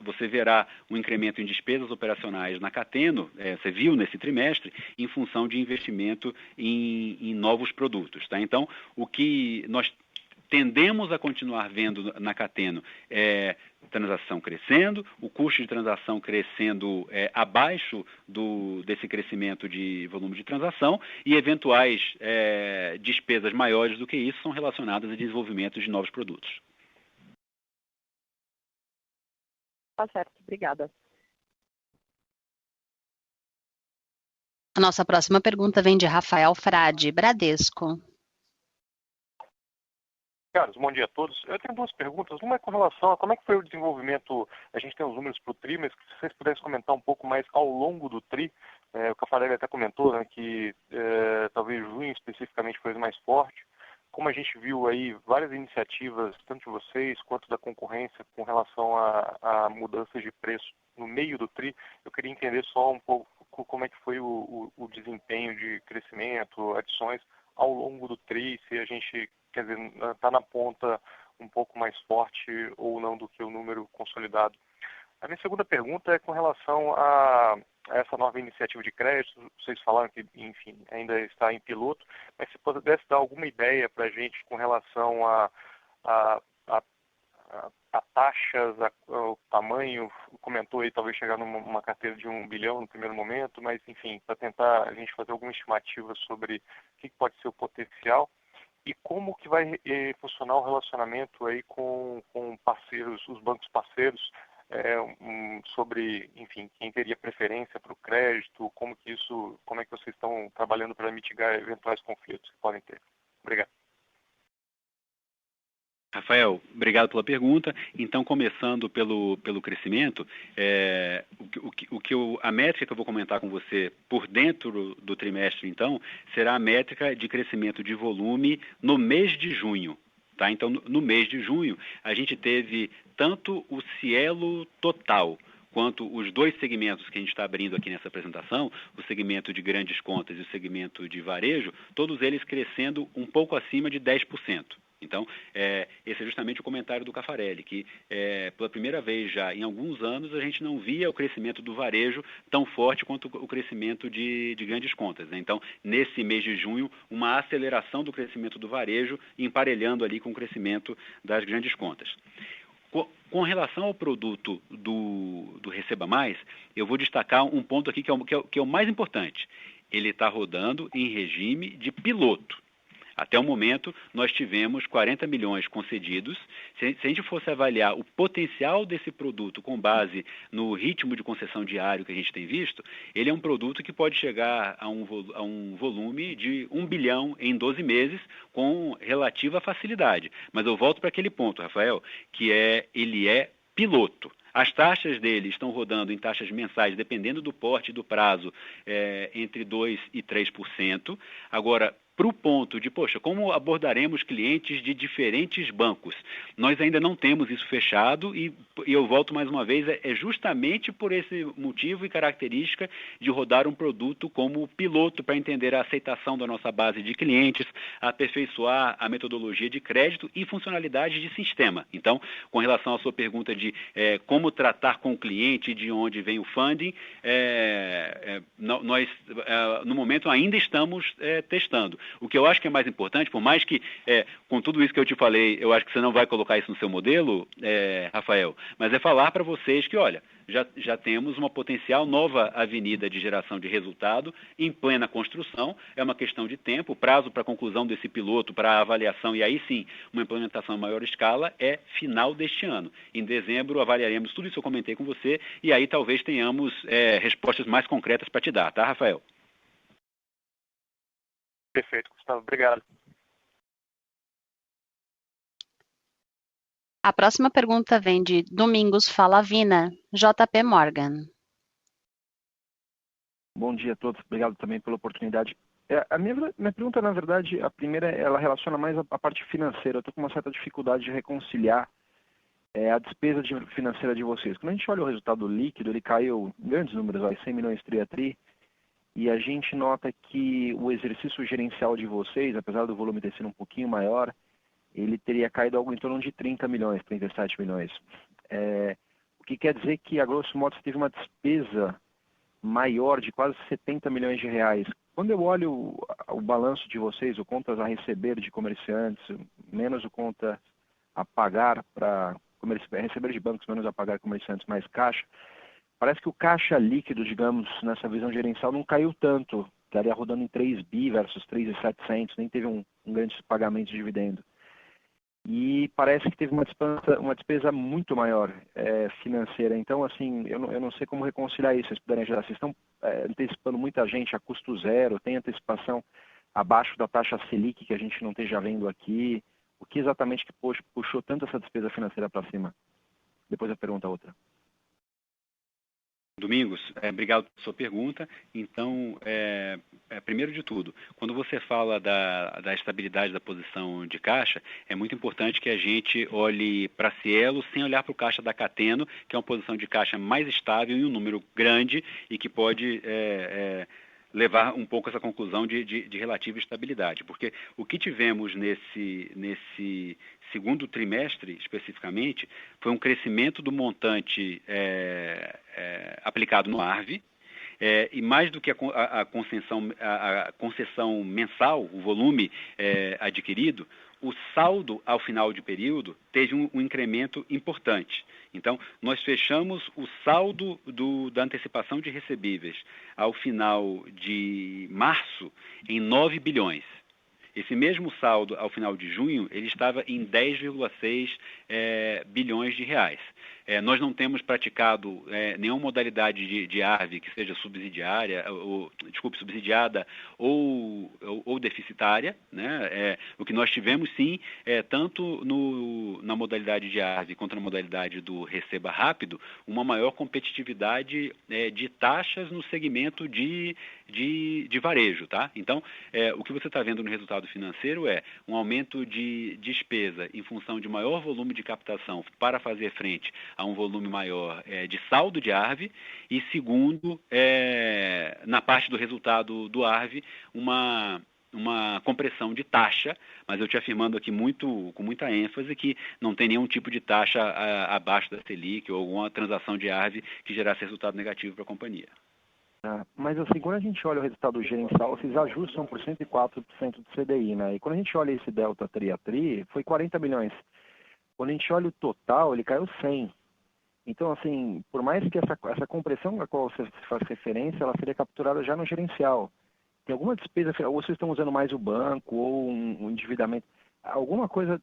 você verá um incremento em despesas operacionais na Cateno, você viu nesse trimestre, em função de investimento em novos produtos. Tá? Então, o que nós tendemos a continuar vendo na Cateno transação crescendo, o custo de transação crescendo abaixo desse crescimento de volume de transação e eventuais despesas maiores do que isso são relacionadas a desenvolvimento de novos produtos. Tá certo, obrigada. A nossa próxima pergunta vem de Rafael Frade, Bradesco. Carlos, bom dia a todos. Eu tenho 2 perguntas. Uma é com relação a como é que foi o desenvolvimento, a gente tem os números para o TRI, mas se vocês pudessem comentar um pouco mais ao longo do TRI, o Caffarelli até comentou, né, que talvez junho especificamente foi o mais forte. Como a gente viu aí várias iniciativas, tanto de vocês quanto da concorrência, com relação a mudanças de preço no meio do TRI, eu queria entender só um pouco como é que foi o desempenho de crescimento, adições ao longo do TRI, se a gente, quer dizer, está na ponta um pouco mais forte ou não do que o número consolidado. A minha segunda pergunta é com relação a essa nova iniciativa de crédito. Vocês falaram que, enfim, ainda está em piloto, mas se pudesse dar alguma ideia para a gente com relação a taxas, o tamanho, comentou aí talvez chegar numa carteira de 1 bilhão no primeiro momento, mas, enfim, para tentar a gente fazer alguma estimativa sobre o que pode ser o potencial. E como que vai funcionar o relacionamento aí com parceiros, os bancos parceiros, sobre, enfim, quem teria preferência para o crédito, como é que vocês estão trabalhando para mitigar eventuais conflitos que podem ter? Obrigado. Rafael, obrigado pela pergunta. Então, começando pelo crescimento, a métrica que eu vou comentar com você por dentro do trimestre, então, será a métrica de crescimento de volume no mês de junho. Tá? Então, no mês de junho, a gente teve tanto o Cielo total quanto os dois segmentos que a gente está abrindo aqui nessa apresentação, o segmento de grandes contas e o segmento de varejo, todos eles crescendo um pouco acima de 10%. Então, esse é justamente o comentário do Caffarelli, que pela primeira vez já em alguns anos a gente não via o crescimento do varejo tão forte quanto o crescimento de grandes contas, né? Então, nesse mês de junho, uma aceleração do crescimento do varejo emparelhando ali com o crescimento das grandes contas. Com relação ao produto do Receba Mais, eu vou destacar um ponto aqui que é o mais importante. Ele está rodando em regime de piloto. Até o momento, nós tivemos 40 milhões concedidos. Se a gente fosse avaliar o potencial desse produto com base no ritmo de concessão diário que a gente tem visto, ele é um produto que pode chegar a um volume de 1 bilhão em 12 meses com relativa facilidade. Mas eu volto para aquele ponto, Rafael, que ele é piloto. As taxas dele estão rodando em taxas mensais, dependendo do porte e do prazo, entre 2% e 3%. Agora, para o ponto de, como abordaremos clientes de diferentes bancos? Nós ainda não temos isso fechado e eu volto mais uma vez, é justamente por esse motivo e característica de rodar um produto como piloto para entender a aceitação da nossa base de clientes, aperfeiçoar a metodologia de crédito e funcionalidades de sistema. Então, com relação à sua pergunta de como tratar com o cliente e de onde vem o funding, nós, no momento, ainda estamos testando. O que eu acho que é mais importante, por mais que, com tudo isso que eu te falei, eu acho que você não vai colocar isso no seu modelo, Rafael, mas é falar para vocês que, olha, já temos uma potencial nova avenida de geração de resultado em plena construção, é uma questão de tempo, o prazo para a conclusão desse piloto, para a avaliação e aí sim, uma implementação em maior escala é final deste ano. Em dezembro avaliaremos tudo isso que eu comentei com você e aí talvez tenhamos respostas mais concretas para te dar, tá, Rafael? Perfeito, Gustavo. Obrigado. A próxima pergunta vem de Domingos Falavina, JP Morgan. Bom dia a todos. Obrigado também pela oportunidade. A minha pergunta, na verdade, a primeira, ela relaciona mais a parte financeira. Eu estou com uma certa dificuldade de reconciliar a despesa financeira de vocês. Quando a gente olha o resultado líquido, ele caiu em grandes números, 100 milhões tri a tri, e a gente nota que o exercício gerencial de vocês, apesar do volume ter sido um pouquinho maior, ele teria caído algo em torno de 30 milhões, 37 milhões. O que quer dizer que, a grosso modo, você teve uma despesa maior de quase 70 milhões de reais. Quando eu olho o balanço de vocês, o contas a receber de comerciantes, menos o contas a pagar para receber de bancos, menos a pagar comerciantes, mais caixa, parece que o caixa líquido, digamos, nessa visão gerencial não caiu tanto, estaria rodando em 3 bi versus 3.700, nem teve um grande pagamento de dividendo. E parece que teve uma despesa muito maior financeira. Então, assim, eu não sei como reconciliar isso, vocês puderem ajudar. Vocês estão antecipando muita gente a custo zero, tem antecipação abaixo da taxa Selic que a gente não esteja vendo aqui. O que exatamente que puxou tanto essa despesa financeira para cima? Depois eu pergunto a outra. Domingos, obrigado pela sua pergunta. Então, primeiro de tudo, quando você fala da estabilidade da posição de caixa, é muito importante que a gente olhe para a Cielo sem olhar para o caixa da Cateno, que é uma posição de caixa mais estável em um número grande e que pode levar um pouco essa conclusão de relativa estabilidade. Porque o que tivemos nesse segundo trimestre, especificamente, foi um crescimento do montante aplicado no ARV, e mais do que a concessão mensal, o volume adquirido, o saldo ao final de período teve um incremento importante. Então, nós fechamos o saldo da antecipação de recebíveis ao final de março em 9 bilhões. Esse mesmo saldo, ao final de junho, ele estava em 10,6 bilhões de reais. Nós não temos praticado nenhuma modalidade de ARV que seja subsidiada ou deficitária, né? O que nós tivemos, sim, tanto na modalidade de ARV quanto na modalidade do Receba Rápido, uma maior competitividade de taxas no segmento de varejo, tá? Então, o que você está vendo no resultado resultado financeiro é um aumento de despesa em função de maior volume de captação para fazer frente a um volume maior de saldo de ARV e, segundo, na parte do resultado do ARV, uma compressão de taxa, mas eu te afirmando aqui com muita ênfase que não tem nenhum tipo de taxa abaixo da Selic ou alguma transação de ARV que gerasse resultado negativo para a companhia. Mas assim, quando a gente olha o resultado gerencial, vocês ajustam por 104% do CDI, né? E quando a gente olha esse delta tri a tri, foi 40 milhões. Quando a gente olha o total, ele caiu 100. Então, assim, por mais que essa compressão a qual você faz referência, ela seria capturada já no gerencial. Tem alguma despesa, ou vocês estão usando mais o banco, ou um endividamento, alguma coisa,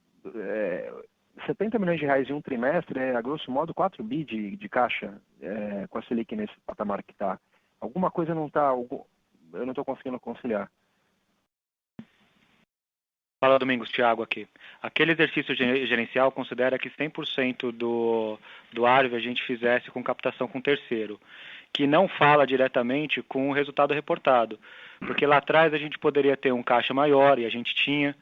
70 milhões de reais em um trimestre a grosso modo 4 bi de caixa com a Selic nesse patamar que está. Alguma coisa não está, eu não estou conseguindo conciliar. Fala, Domingos, Thiago aqui. Aquele exercício gerencial considera que 100% do ARV a gente fizesse com captação com terceiro, que não fala diretamente com o resultado reportado, porque lá atrás a gente poderia ter um caixa maior, e a gente tinha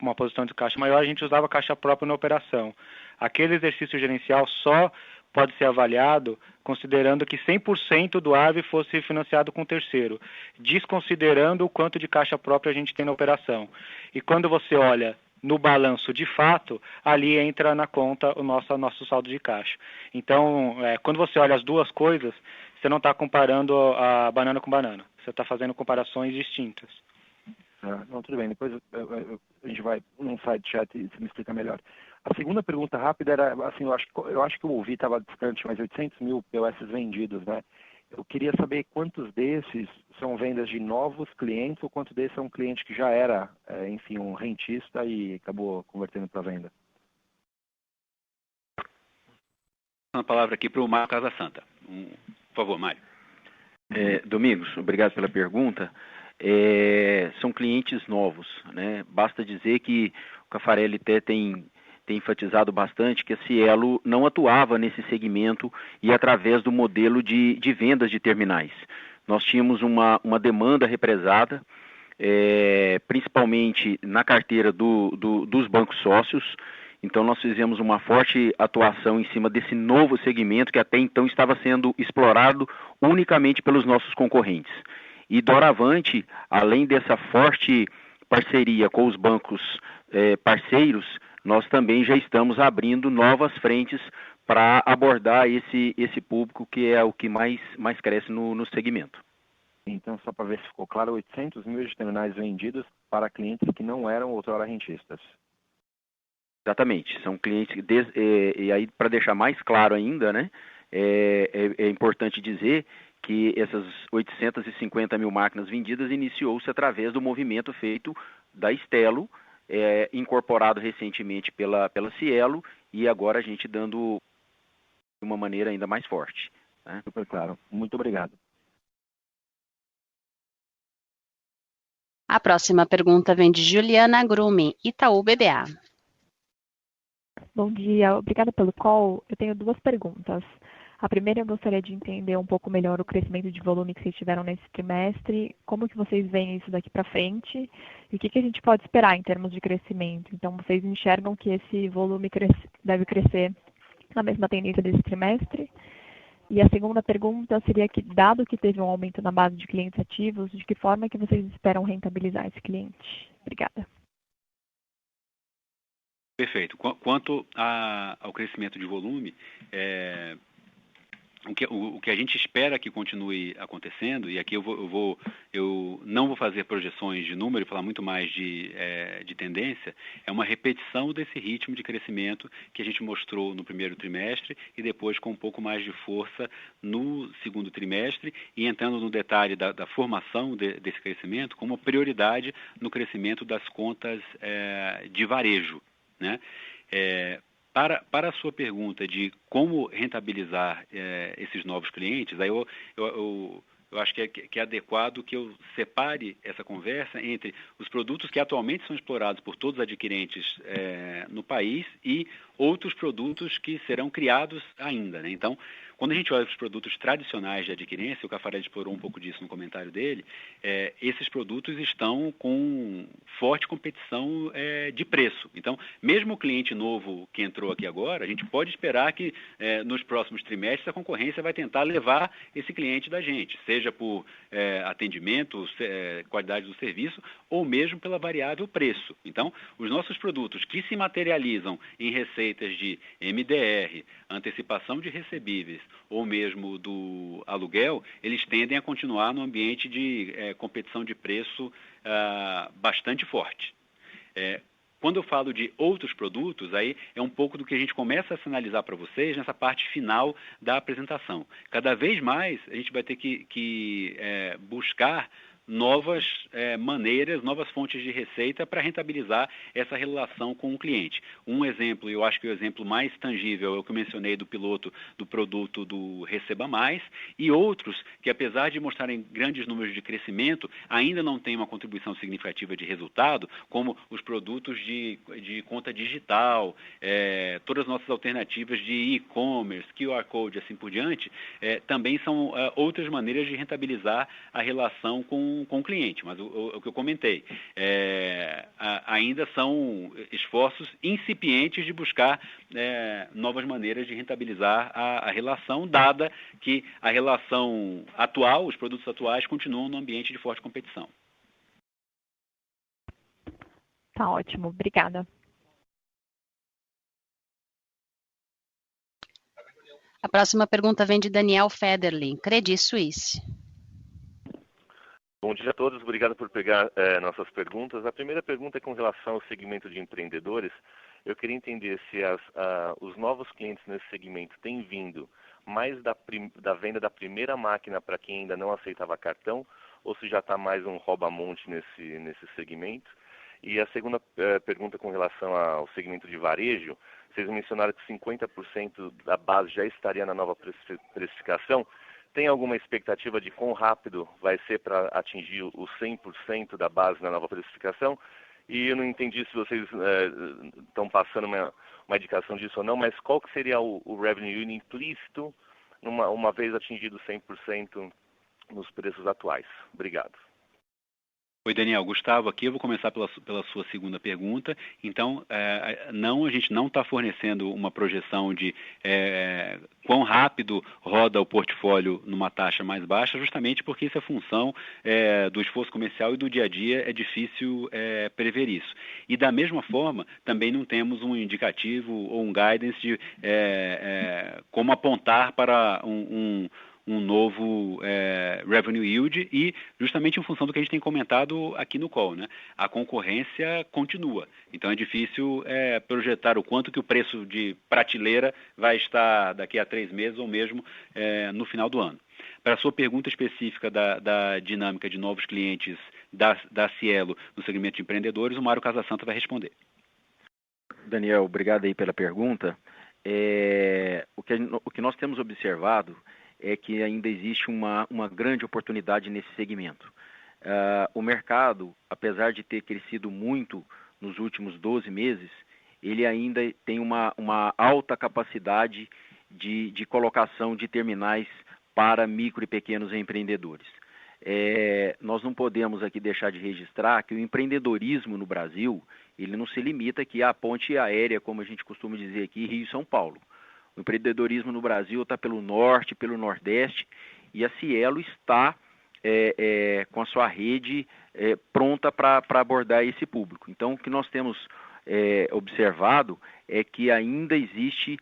uma posição de caixa maior, a gente usava caixa própria na operação. Aquele exercício gerencial só pode ser avaliado considerando que 100% do ARV fosse financiado com terceiro, desconsiderando o quanto de caixa própria a gente tem na operação. E quando você olha no balanço de fato, ali entra na conta o nosso saldo de caixa. Então, quando você olha as duas coisas, você não está comparando a banana com banana. Você está fazendo comparações distintas. Não, tudo bem. Depois a gente vai num side chat e você me explica melhor. A segunda pergunta rápida era, assim, eu acho que eu ouvi, estava distante, mas 800 mil POS vendidos, né? Eu queria saber quantos desses são vendas de novos clientes ou quantos desses são um cliente que já era, enfim, um rentista e acabou convertendo para venda. Uma palavra aqui para o Mário Casasanta. Por favor, Mário. Domingos, obrigado pela pergunta. São clientes novos, né? Basta dizer que o Caffarelli até tem enfatizado bastante que a Cielo não atuava nesse segmento e através do modelo de vendas de terminais. Nós tínhamos uma demanda represada, principalmente na carteira dos bancos sócios. Então nós fizemos uma forte atuação em cima desse novo segmento que até então estava sendo explorado unicamente pelos nossos concorrentes. E doravante, além dessa forte parceria com os bancos parceiros, nós também já estamos abrindo novas frentes para abordar esse público que é o que mais cresce no segmento. Então, só para ver se ficou claro, 800 mil de terminais vendidos para clientes que não eram outrora rentistas. Exatamente, são clientes, e aí para deixar mais claro ainda, né, é importante dizer que essas 850 mil máquinas vendidas iniciou-se através do movimento feito da Stelo, incorporado recentemente pela Cielo, e agora a gente dando de uma maneira ainda mais forte. Né? Super claro. Muito obrigado. A próxima pergunta vem de Juliana Grume, Itaú BBA. Bom dia, obrigada pelo call. Eu tenho duas perguntas. A primeira, eu gostaria de entender um pouco melhor o crescimento de volume que vocês tiveram nesse trimestre, como que vocês veem isso daqui para frente e o que a gente pode esperar em termos de crescimento. Então, vocês enxergam que esse volume deve crescer na mesma tendência desse trimestre? E a segunda pergunta seria que, dado que teve um aumento na base de clientes ativos, de que forma que vocês esperam rentabilizar esse cliente? Obrigada. Perfeito. Quanto ao crescimento de volume, o que a gente espera que continue acontecendo, e aqui eu não vou fazer projeções de número e falar muito mais de tendência, é uma repetição desse ritmo de crescimento que a gente mostrou no primeiro trimestre e depois com um pouco mais de força no segundo trimestre e entrando no detalhe da formação desse crescimento como uma prioridade no crescimento das contas de varejo, né? Para a sua pergunta de como rentabilizar esses novos clientes, aí eu acho que é adequado que eu separe essa conversa entre os produtos que atualmente são explorados por todos os adquirentes no país e outros produtos que serão criados ainda, né? Então, Quando a gente olha para os produtos tradicionais de adquirência, o Caffarelli explorou um pouco disso no comentário dele, esses produtos estão com forte competição de preço. Então, mesmo o cliente novo que entrou aqui agora, a gente pode esperar que nos próximos trimestres a concorrência vai tentar levar esse cliente da gente, seja por atendimento, qualidade do serviço, ou mesmo pela variável preço. Então, os nossos produtos que se materializam em receitas de MDR, antecipação de recebíveis ou mesmo do aluguel, eles tendem a continuar no ambiente de competição de preço bastante forte. Quando eu falo de outros produtos, aí é um pouco do que a gente começa a sinalizar para vocês nessa parte final da apresentação. Cada vez mais a gente vai ter que buscar novas maneiras, novas fontes de receita para rentabilizar essa relação com o cliente. Um exemplo, eu acho que o exemplo mais tangível é o que eu mencionei do piloto do produto do Receba Mais, e outros que, apesar de mostrarem grandes números de crescimento, ainda não têm uma contribuição significativa de resultado, como os produtos de conta digital, todas as nossas alternativas de e-commerce, QR Code, assim por diante, também são outras maneiras de rentabilizar a relação com o cliente, mas o que eu comentei, ainda são esforços incipientes de buscar novas maneiras de rentabilizar a relação, dada que a relação atual, os produtos atuais, continuam no ambiente de forte competição. Tá ótimo, obrigada. A próxima pergunta vem de Daniel Federley, Credit Suisse. Bom dia a todos, obrigado por pegar nossas perguntas. A primeira pergunta é com relação ao segmento de empreendedores. Eu queria entender se os novos clientes nesse segmento têm vindo mais da venda da primeira máquina para quem ainda não aceitava cartão, ou se já está mais um rouba-monte nesse segmento. E a segunda pergunta com relação ao segmento de varejo, vocês mencionaram que 50% da base já estaria na nova precificação. Tem alguma expectativa de quão rápido vai ser para atingir o 100% da base na nova precificação? E eu não entendi se vocês estão passando uma indicação disso ou não, mas qual que seria o revenue implícito uma vez atingido 100% nos preços atuais? Obrigado. Oi, Daniel. Gustavo aqui. Eu vou começar pela sua segunda pergunta. Então, a gente não está fornecendo uma projeção de quão rápido roda o portfólio numa taxa mais baixa, justamente porque isso é função do esforço comercial e do dia a dia, é difícil prever isso. E da mesma forma, também não temos um indicativo ou um guidance de como apontar para um novo revenue yield, e justamente em função do que a gente tem comentado aqui no call, né? A concorrência continua, então é difícil projetar o quanto que o preço de prateleira vai estar daqui a 3 meses ou mesmo no final do ano. Para a sua pergunta específica da dinâmica de novos clientes da Cielo no segmento de empreendedores, o Mário Casasanta vai responder. Daniel, obrigado aí pela pergunta. O que nós temos observado é que ainda existe uma grande oportunidade nesse segmento. O mercado, apesar de ter crescido muito nos últimos 12 meses, ele ainda tem uma alta capacidade de colocação de terminais para micro e pequenos empreendedores. Nós não podemos aqui deixar de registrar que o empreendedorismo no Brasil, ele não se limita aqui à ponte aérea, como a gente costuma dizer aqui, Rio e São Paulo. O empreendedorismo no Brasil está pelo norte, pelo nordeste, e a Cielo está com a sua rede pronta para abordar esse público. Então, o que nós temos observado é que ainda existe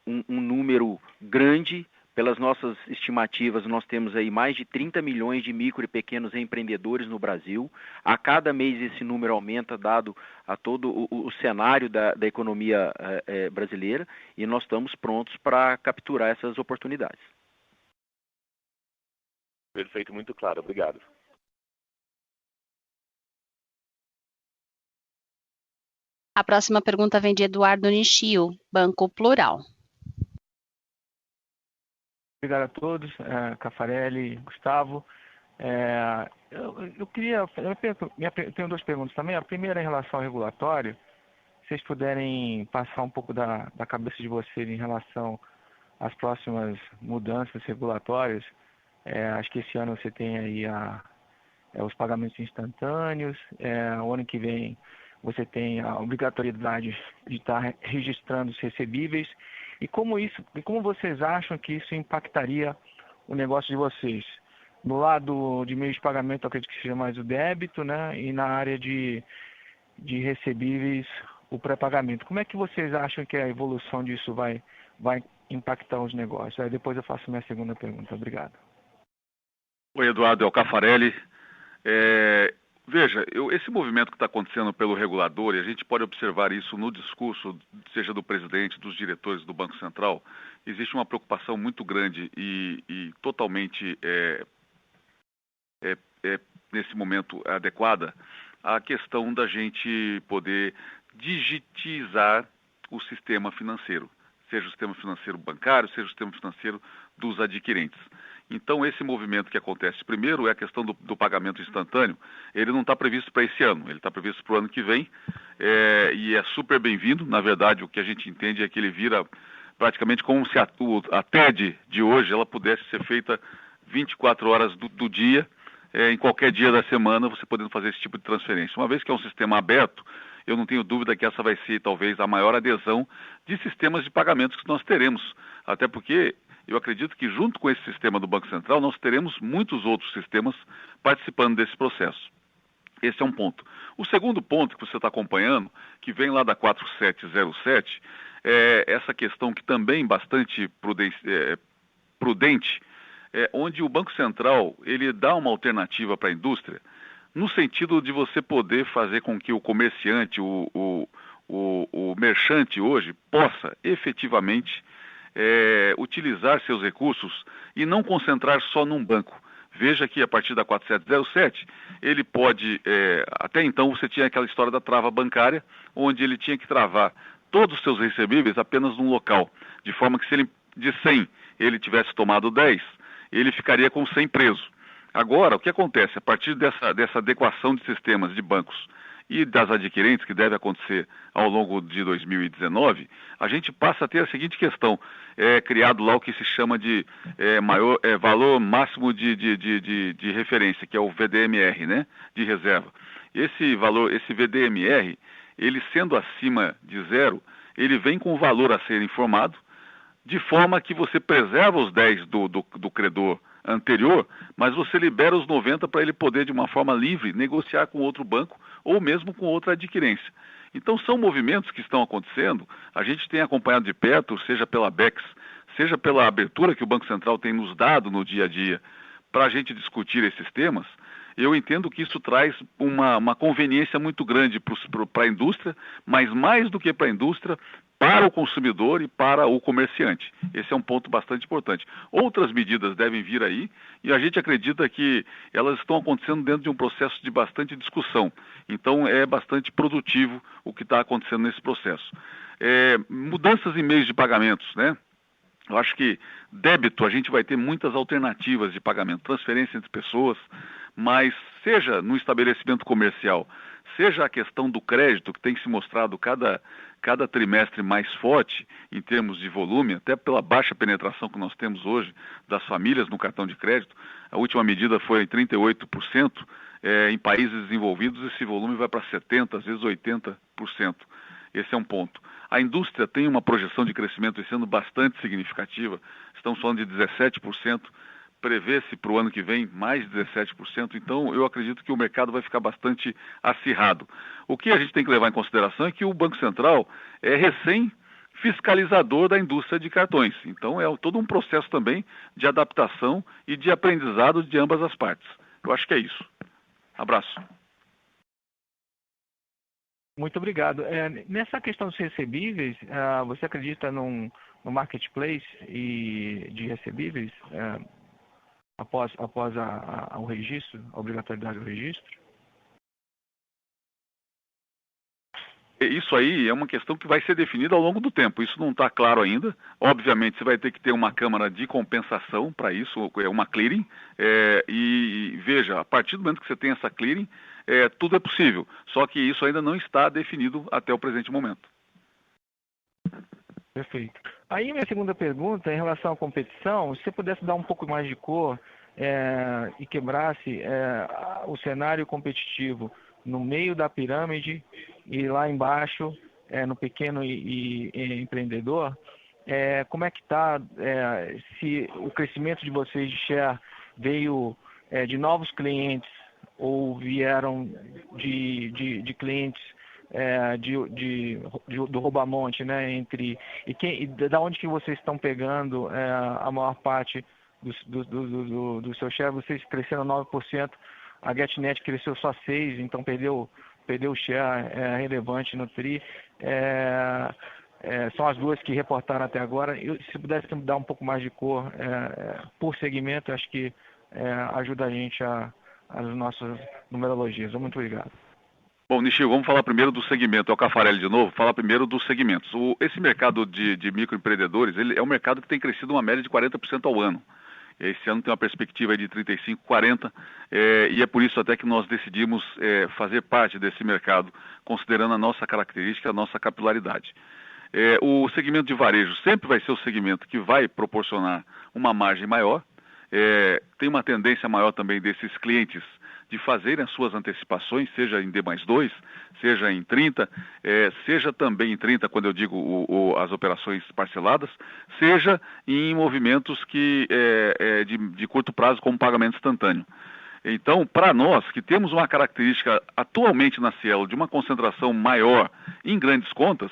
um número grande. Pelas nossas estimativas, nós temos aí mais de 30 milhões de micro e pequenos empreendedores no Brasil. A cada mês esse número aumenta, dado a todo o cenário da economia brasileira, e nós estamos prontos para capturar essas oportunidades. Perfeito, muito claro. Obrigado. A próxima pergunta vem de Eduardo Nishio, Banco Plural. Obrigado a todos, Caffarelli, Gustavo. Eu tenho 2 perguntas também. A primeira em relação ao regulatório, se vocês puderem passar um pouco da cabeça de vocês em relação as próximas mudanças regulatórias. Acho que esse ano você tem aí os pagamentos instantâneos, o ano que vem você tem a obrigatoriedade de estar registrando os recebíveis. E como vocês acham que isso impactaria o negócio de vocês? No lado de meio de pagamento, eu acredito que seja mais o débito, né? E na área de recebíveis, o pré-pagamento. Como é que vocês acham que a evolução disso vai impactar os negócios? Aí depois eu faço minha segunda pergunta. Obrigado. Oi, Eduardo, é o Caffarelli. Veja, esse movimento que está acontecendo pelo regulador, e a gente pode observar isso no discurso, seja do presidente, dos diretores do Banco Central, existe uma preocupação muito grande e totalmente, nesse momento, adequada à questão da gente poder digitizar o sistema financeiro, seja o sistema financeiro bancário, seja o sistema financeiro dos adquirentes. Então, esse movimento que acontece, primeiro, é a questão do pagamento instantâneo. Ele não está previsto para esse ano, ele está previsto para o ano que vem, e é super bem-vindo. Na verdade, o que a gente entende é que ele vira praticamente como se a TED de hoje ela pudesse ser feita 24 horas do dia, em qualquer dia da semana, você podendo fazer esse tipo de transferência. Uma vez que é um sistema aberto, eu não tenho dúvida que essa vai ser, talvez, a maior adesão de sistemas de pagamentos que nós teremos. Até porque eu acredito que, junto com esse sistema do Banco Central, nós teremos muitos outros sistemas participando desse processo. Esse é um ponto. O segundo ponto que você está acompanhando, que vem lá da 4707, é essa questão que também bastante prudente, onde o Banco Central ele dá uma alternativa para a indústria, no sentido de você poder fazer com que o comerciante, o merchante hoje, possa efetivamente utilizar seus recursos e não concentrar só num banco. Veja que a partir da 4707, ele pode, até então você tinha aquela história da trava bancária, onde ele tinha que travar todos os seus recebíveis apenas num local, de forma que se ele de 100 ele tivesse tomado 10, ele ficaria com 100 preso. Agora, o que acontece? A partir dessa adequação de sistemas de bancos e das adquirentes, que deve acontecer ao longo de 2019, a gente passa a ter a seguinte questão, criado lá o que se chama de valor máximo de referência, que é o VDMR, né, de reserva. Esse valor, esse VDMR, ele sendo acima de 0, ele vem com o valor a ser informado, de forma que você preserva os 10 do credor anterior, mas você libera os 90 para ele poder, de uma forma livre, negociar com outro banco ou mesmo com outra adquirência. Então, são movimentos que estão acontecendo, a gente tem acompanhado de perto, seja pela BEX, seja pela abertura que o Banco Central tem nos dado no dia a dia para a gente discutir esses temas. Eu entendo que isso traz uma conveniência muito grande para a indústria, mas mais do que para a indústria, para o consumidor e para o comerciante. Esse é um ponto bastante importante. Outras medidas devem vir aí e a gente acredita que elas estão acontecendo dentro de um processo de bastante discussão. Então é bastante produtivo o que está acontecendo nesse processo. Mudanças em meios de pagamentos, né? Eu acho que débito, a gente vai ter muitas alternativas de pagamento, transferência entre pessoas, mas seja no estabelecimento comercial, seja a questão do crédito, que tem se mostrado cada trimestre mais forte em termos de volume, até pela baixa penetração que nós temos hoje das famílias no cartão de crédito. A última medida foi 38%, em países desenvolvidos esse volume vai para 70%, às vezes 80%. Esse é um ponto. A indústria tem uma projeção de crescimento esse ano bastante significativa, estamos falando de 17%, prevê-se para o ano que vem mais de 17%, então eu acredito que o mercado vai ficar bastante acirrado. O que a gente tem que levar em consideração é que o Banco Central é recém-fiscalizador da indústria de cartões, então é todo um processo também de adaptação e de aprendizado de ambas as partes. Eu acho que é isso. Abraço. Muito obrigado. Nessa questão dos recebíveis, você acredita no marketplace e de recebíveis após o registro, a obrigatoriedade do registro? Isso aí é uma questão que vai ser definida ao longo do tempo. Isso não está claro ainda. Obviamente, você vai ter que ter uma câmara de compensação para isso, uma clearing. E veja, a partir do momento que você tem essa clearing, tudo é possível. Só que isso ainda não está definido até o presente momento. Perfeito. Aí minha segunda pergunta, em relação à competição, se você pudesse dar um pouco mais de cor e quebrasse o cenário competitivo no meio da pirâmide e lá embaixo, no pequeno e empreendedor, como é que está, se o crescimento de vocês de share veio de novos clientes ou vieram de clientes do Rouba-Monte, né? E da onde que vocês estão pegando a maior parte do seu share? Vocês cresceram 9%, a GetNet cresceu só 6%, então perdeu o share relevante no TRI. São as duas que reportaram até agora. Se pudesse dar um pouco mais de cor por segmento, acho que ajuda a gente as nossas numerologias. Muito obrigado. Bom, Nishio, vamos falar primeiro do segmento. É o Caffarelli de novo, falar primeiro dos segmentos. Esse mercado de microempreendedores, ele é um mercado que tem crescido uma média de 40% ao ano. Esse ano tem uma perspectiva de 35, 40, e é por isso até que nós decidimos fazer parte desse mercado, considerando a nossa característica, a nossa capilaridade. O segmento de varejo sempre vai ser o segmento que vai proporcionar uma margem maior. Tem uma tendência maior também desses clientes de fazerem as suas antecipações, seja em D+2, seja em 30, seja também em 30, quando eu digo as operações parceladas, seja em movimentos de curto prazo, como pagamento instantâneo. Então, para nós, que temos uma característica atualmente na Cielo de uma concentração maior em grandes contas,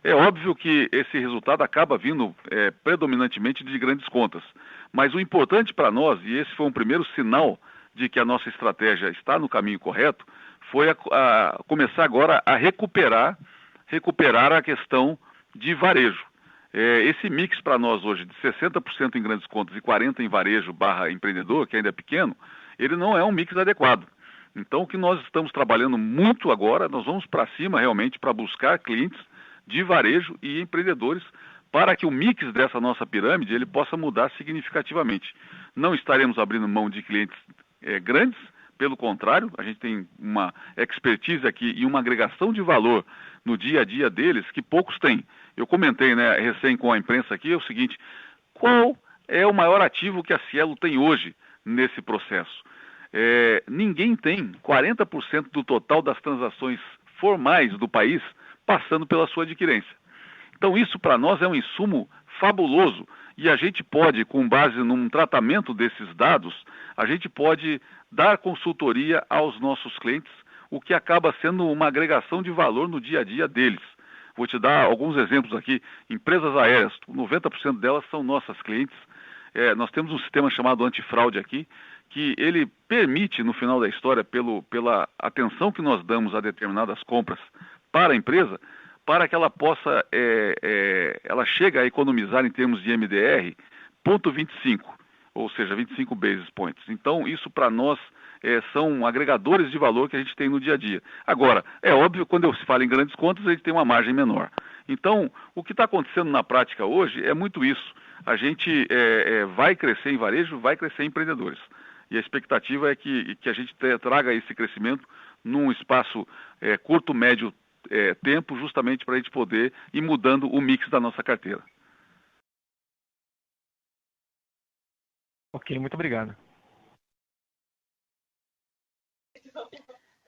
é óbvio que esse resultado acaba vindo predominantemente de grandes contas. Mas o importante para nós, e esse foi um primeiro sinal de que a nossa estratégia está no caminho correto, foi a começar agora a recuperar a questão de varejo. Esse mix para nós hoje de 60% em grandes contas e 40% em varejo / empreendedor, que ainda é pequeno, ele não é um mix adequado. Então, o que nós estamos trabalhando muito agora, nós vamos para cima realmente para buscar clientes de varejo e empreendedores para que o mix dessa nossa pirâmide ele possa mudar significativamente. Não estaremos abrindo mão de clientes grandes, pelo contrário, a gente tem uma expertise aqui e uma agregação de valor no dia a dia deles que poucos têm. Eu comentei, recém com a imprensa aqui, é o seguinte: qual é o maior ativo que a Cielo tem hoje nesse processo? Ninguém tem 40% do total das transações formais do país passando pela sua adquirência. Então isso para nós é um insumo fabuloso e a gente pode, com base num tratamento desses dados, a gente pode dar consultoria aos nossos clientes, o que acaba sendo uma agregação de valor no dia a dia deles. Vou te dar alguns exemplos aqui. Empresas aéreas, 90% delas são nossas clientes. Nós temos um sistema chamado antifraude aqui, que ele permite, no final da história, pela atenção que nós damos a determinadas compras para a empresa, para que ela possa, ela chega a economizar em termos de MDR, 0,25, ou seja, 25 basis points. Então, isso para nós são agregadores de valor que a gente tem no dia a dia. Agora, é óbvio, quando eu falo em grandes contas, a gente tem uma margem menor. Então, o que está acontecendo na prática hoje é muito isso. A gente vai crescer em varejo, vai crescer em empreendedores. E a expectativa é que a gente traga esse crescimento num espaço curto, médio tempo, justamente para a gente poder ir mudando o mix da nossa carteira. Ok, muito obrigado.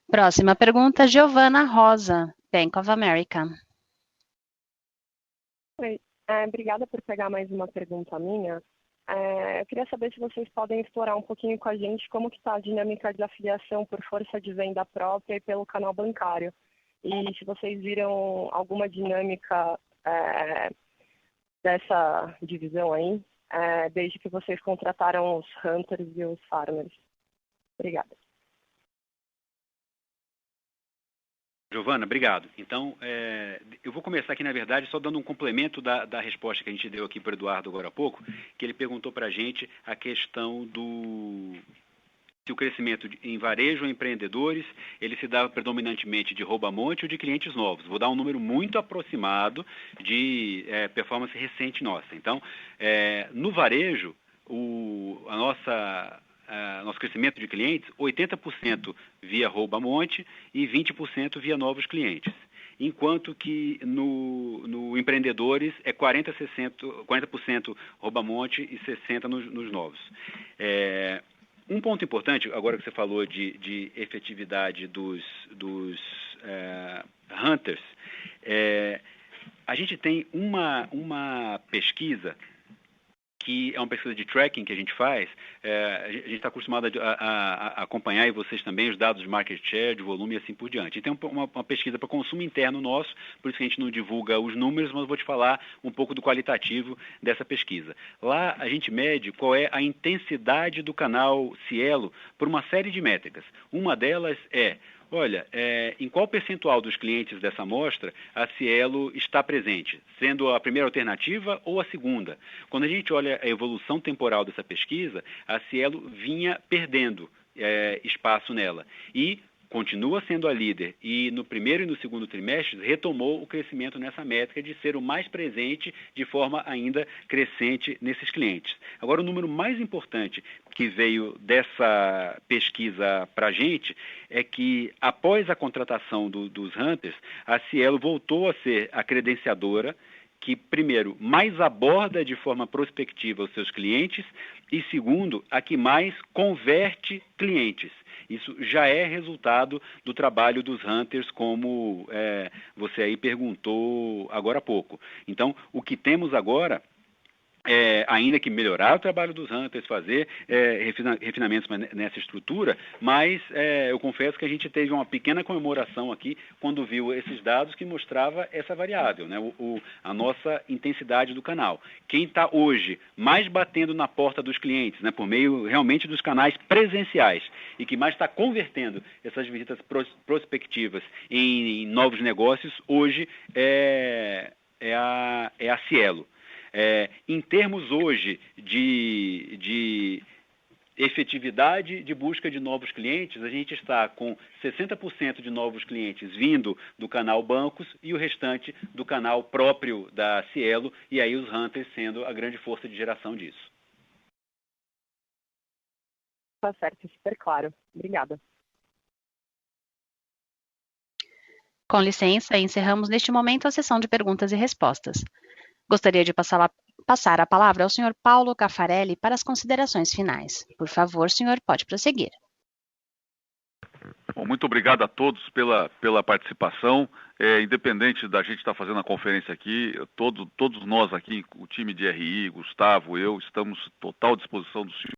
Próxima pergunta, Giovana Rosa, Bank of America. Oi, obrigada por pegar mais uma pergunta minha. Eu queria saber se vocês podem explorar um pouquinho com a gente como que está a dinâmica de afiliação por força de venda própria e pelo canal bancário. E se vocês viram alguma dinâmica dessa divisão aí, desde que vocês contrataram os hunters e os farmers. Obrigada. Giovana, obrigado. Então, eu vou começar aqui, na verdade, só dando um complemento da resposta que a gente deu aqui para o Eduardo agora há pouco, que ele perguntou para a gente a questão se o crescimento em varejo ou empreendedores, ele se dá predominantemente de Rouba-Monte ou de clientes novos. Vou dar um número muito aproximado de performance recente nossa. Então, no varejo, nosso crescimento de clientes, 80% via Rouba-Monte e 20% via novos clientes. enquanto que no empreendedores é 40% rouba-monte e 60% nos novos. Um ponto importante, agora que você falou de efetividade dos hunters, a gente tem uma pesquisa que é uma pesquisa de tracking que a gente faz. A gente está acostumado a acompanhar, e vocês também, os dados de market share, de volume e assim por diante. E tem uma pesquisa para consumo interno nosso, por isso que a gente não divulga os números, mas eu vou te falar um pouco do qualitativo dessa pesquisa. Lá a gente mede qual é a intensidade do canal Cielo por uma série de métricas. Uma delas é: olha, em qual percentual dos clientes dessa amostra a Cielo está presente, sendo a primeira alternativa ou a segunda? Quando a gente olha a evolução temporal dessa pesquisa, a Cielo vinha perdendo espaço nela e continua sendo a líder, e no primeiro e no segundo trimestre retomou o crescimento nessa métrica de ser o mais presente de forma ainda crescente nesses clientes. Agora, o número mais importante que veio dessa pesquisa para a gente é que, após a contratação dos Hunters, a Cielo voltou a ser a credenciadora que, primeiro, mais aborda de forma prospectiva os seus clientes e, segundo, a que mais converte clientes. Isso já é resultado do trabalho dos Hunters, como você aí perguntou agora há pouco. Então, o que temos agora ainda que melhorar o trabalho dos Hunters, fazer refinamentos nessa estrutura, mas eu confesso que a gente teve uma pequena comemoração aqui quando viu esses dados que mostrava essa variável, né? A nossa intensidade do canal. Quem está hoje mais batendo na porta dos clientes, né, por meio realmente dos canais presenciais, e que mais está convertendo essas visitas prospectivas em novos negócios, hoje é a Cielo. Em termos hoje de efetividade de busca de novos clientes, a gente está com 60% de novos clientes vindo do canal bancos e o restante do canal próprio da Cielo, e aí os Hunters sendo a grande força de geração disso. Tá certo, super claro. Obrigada. Com licença, encerramos neste momento a sessão de perguntas e respostas. Gostaria de passar a palavra ao senhor Paulo Caffarelli para as considerações finais. Por favor, senhor, pode prosseguir. Bom, muito obrigado a todos pela participação. Independente da gente estar fazendo a conferência aqui, todos nós aqui, o time de RI, Gustavo, eu, estamos à total disposição do senhor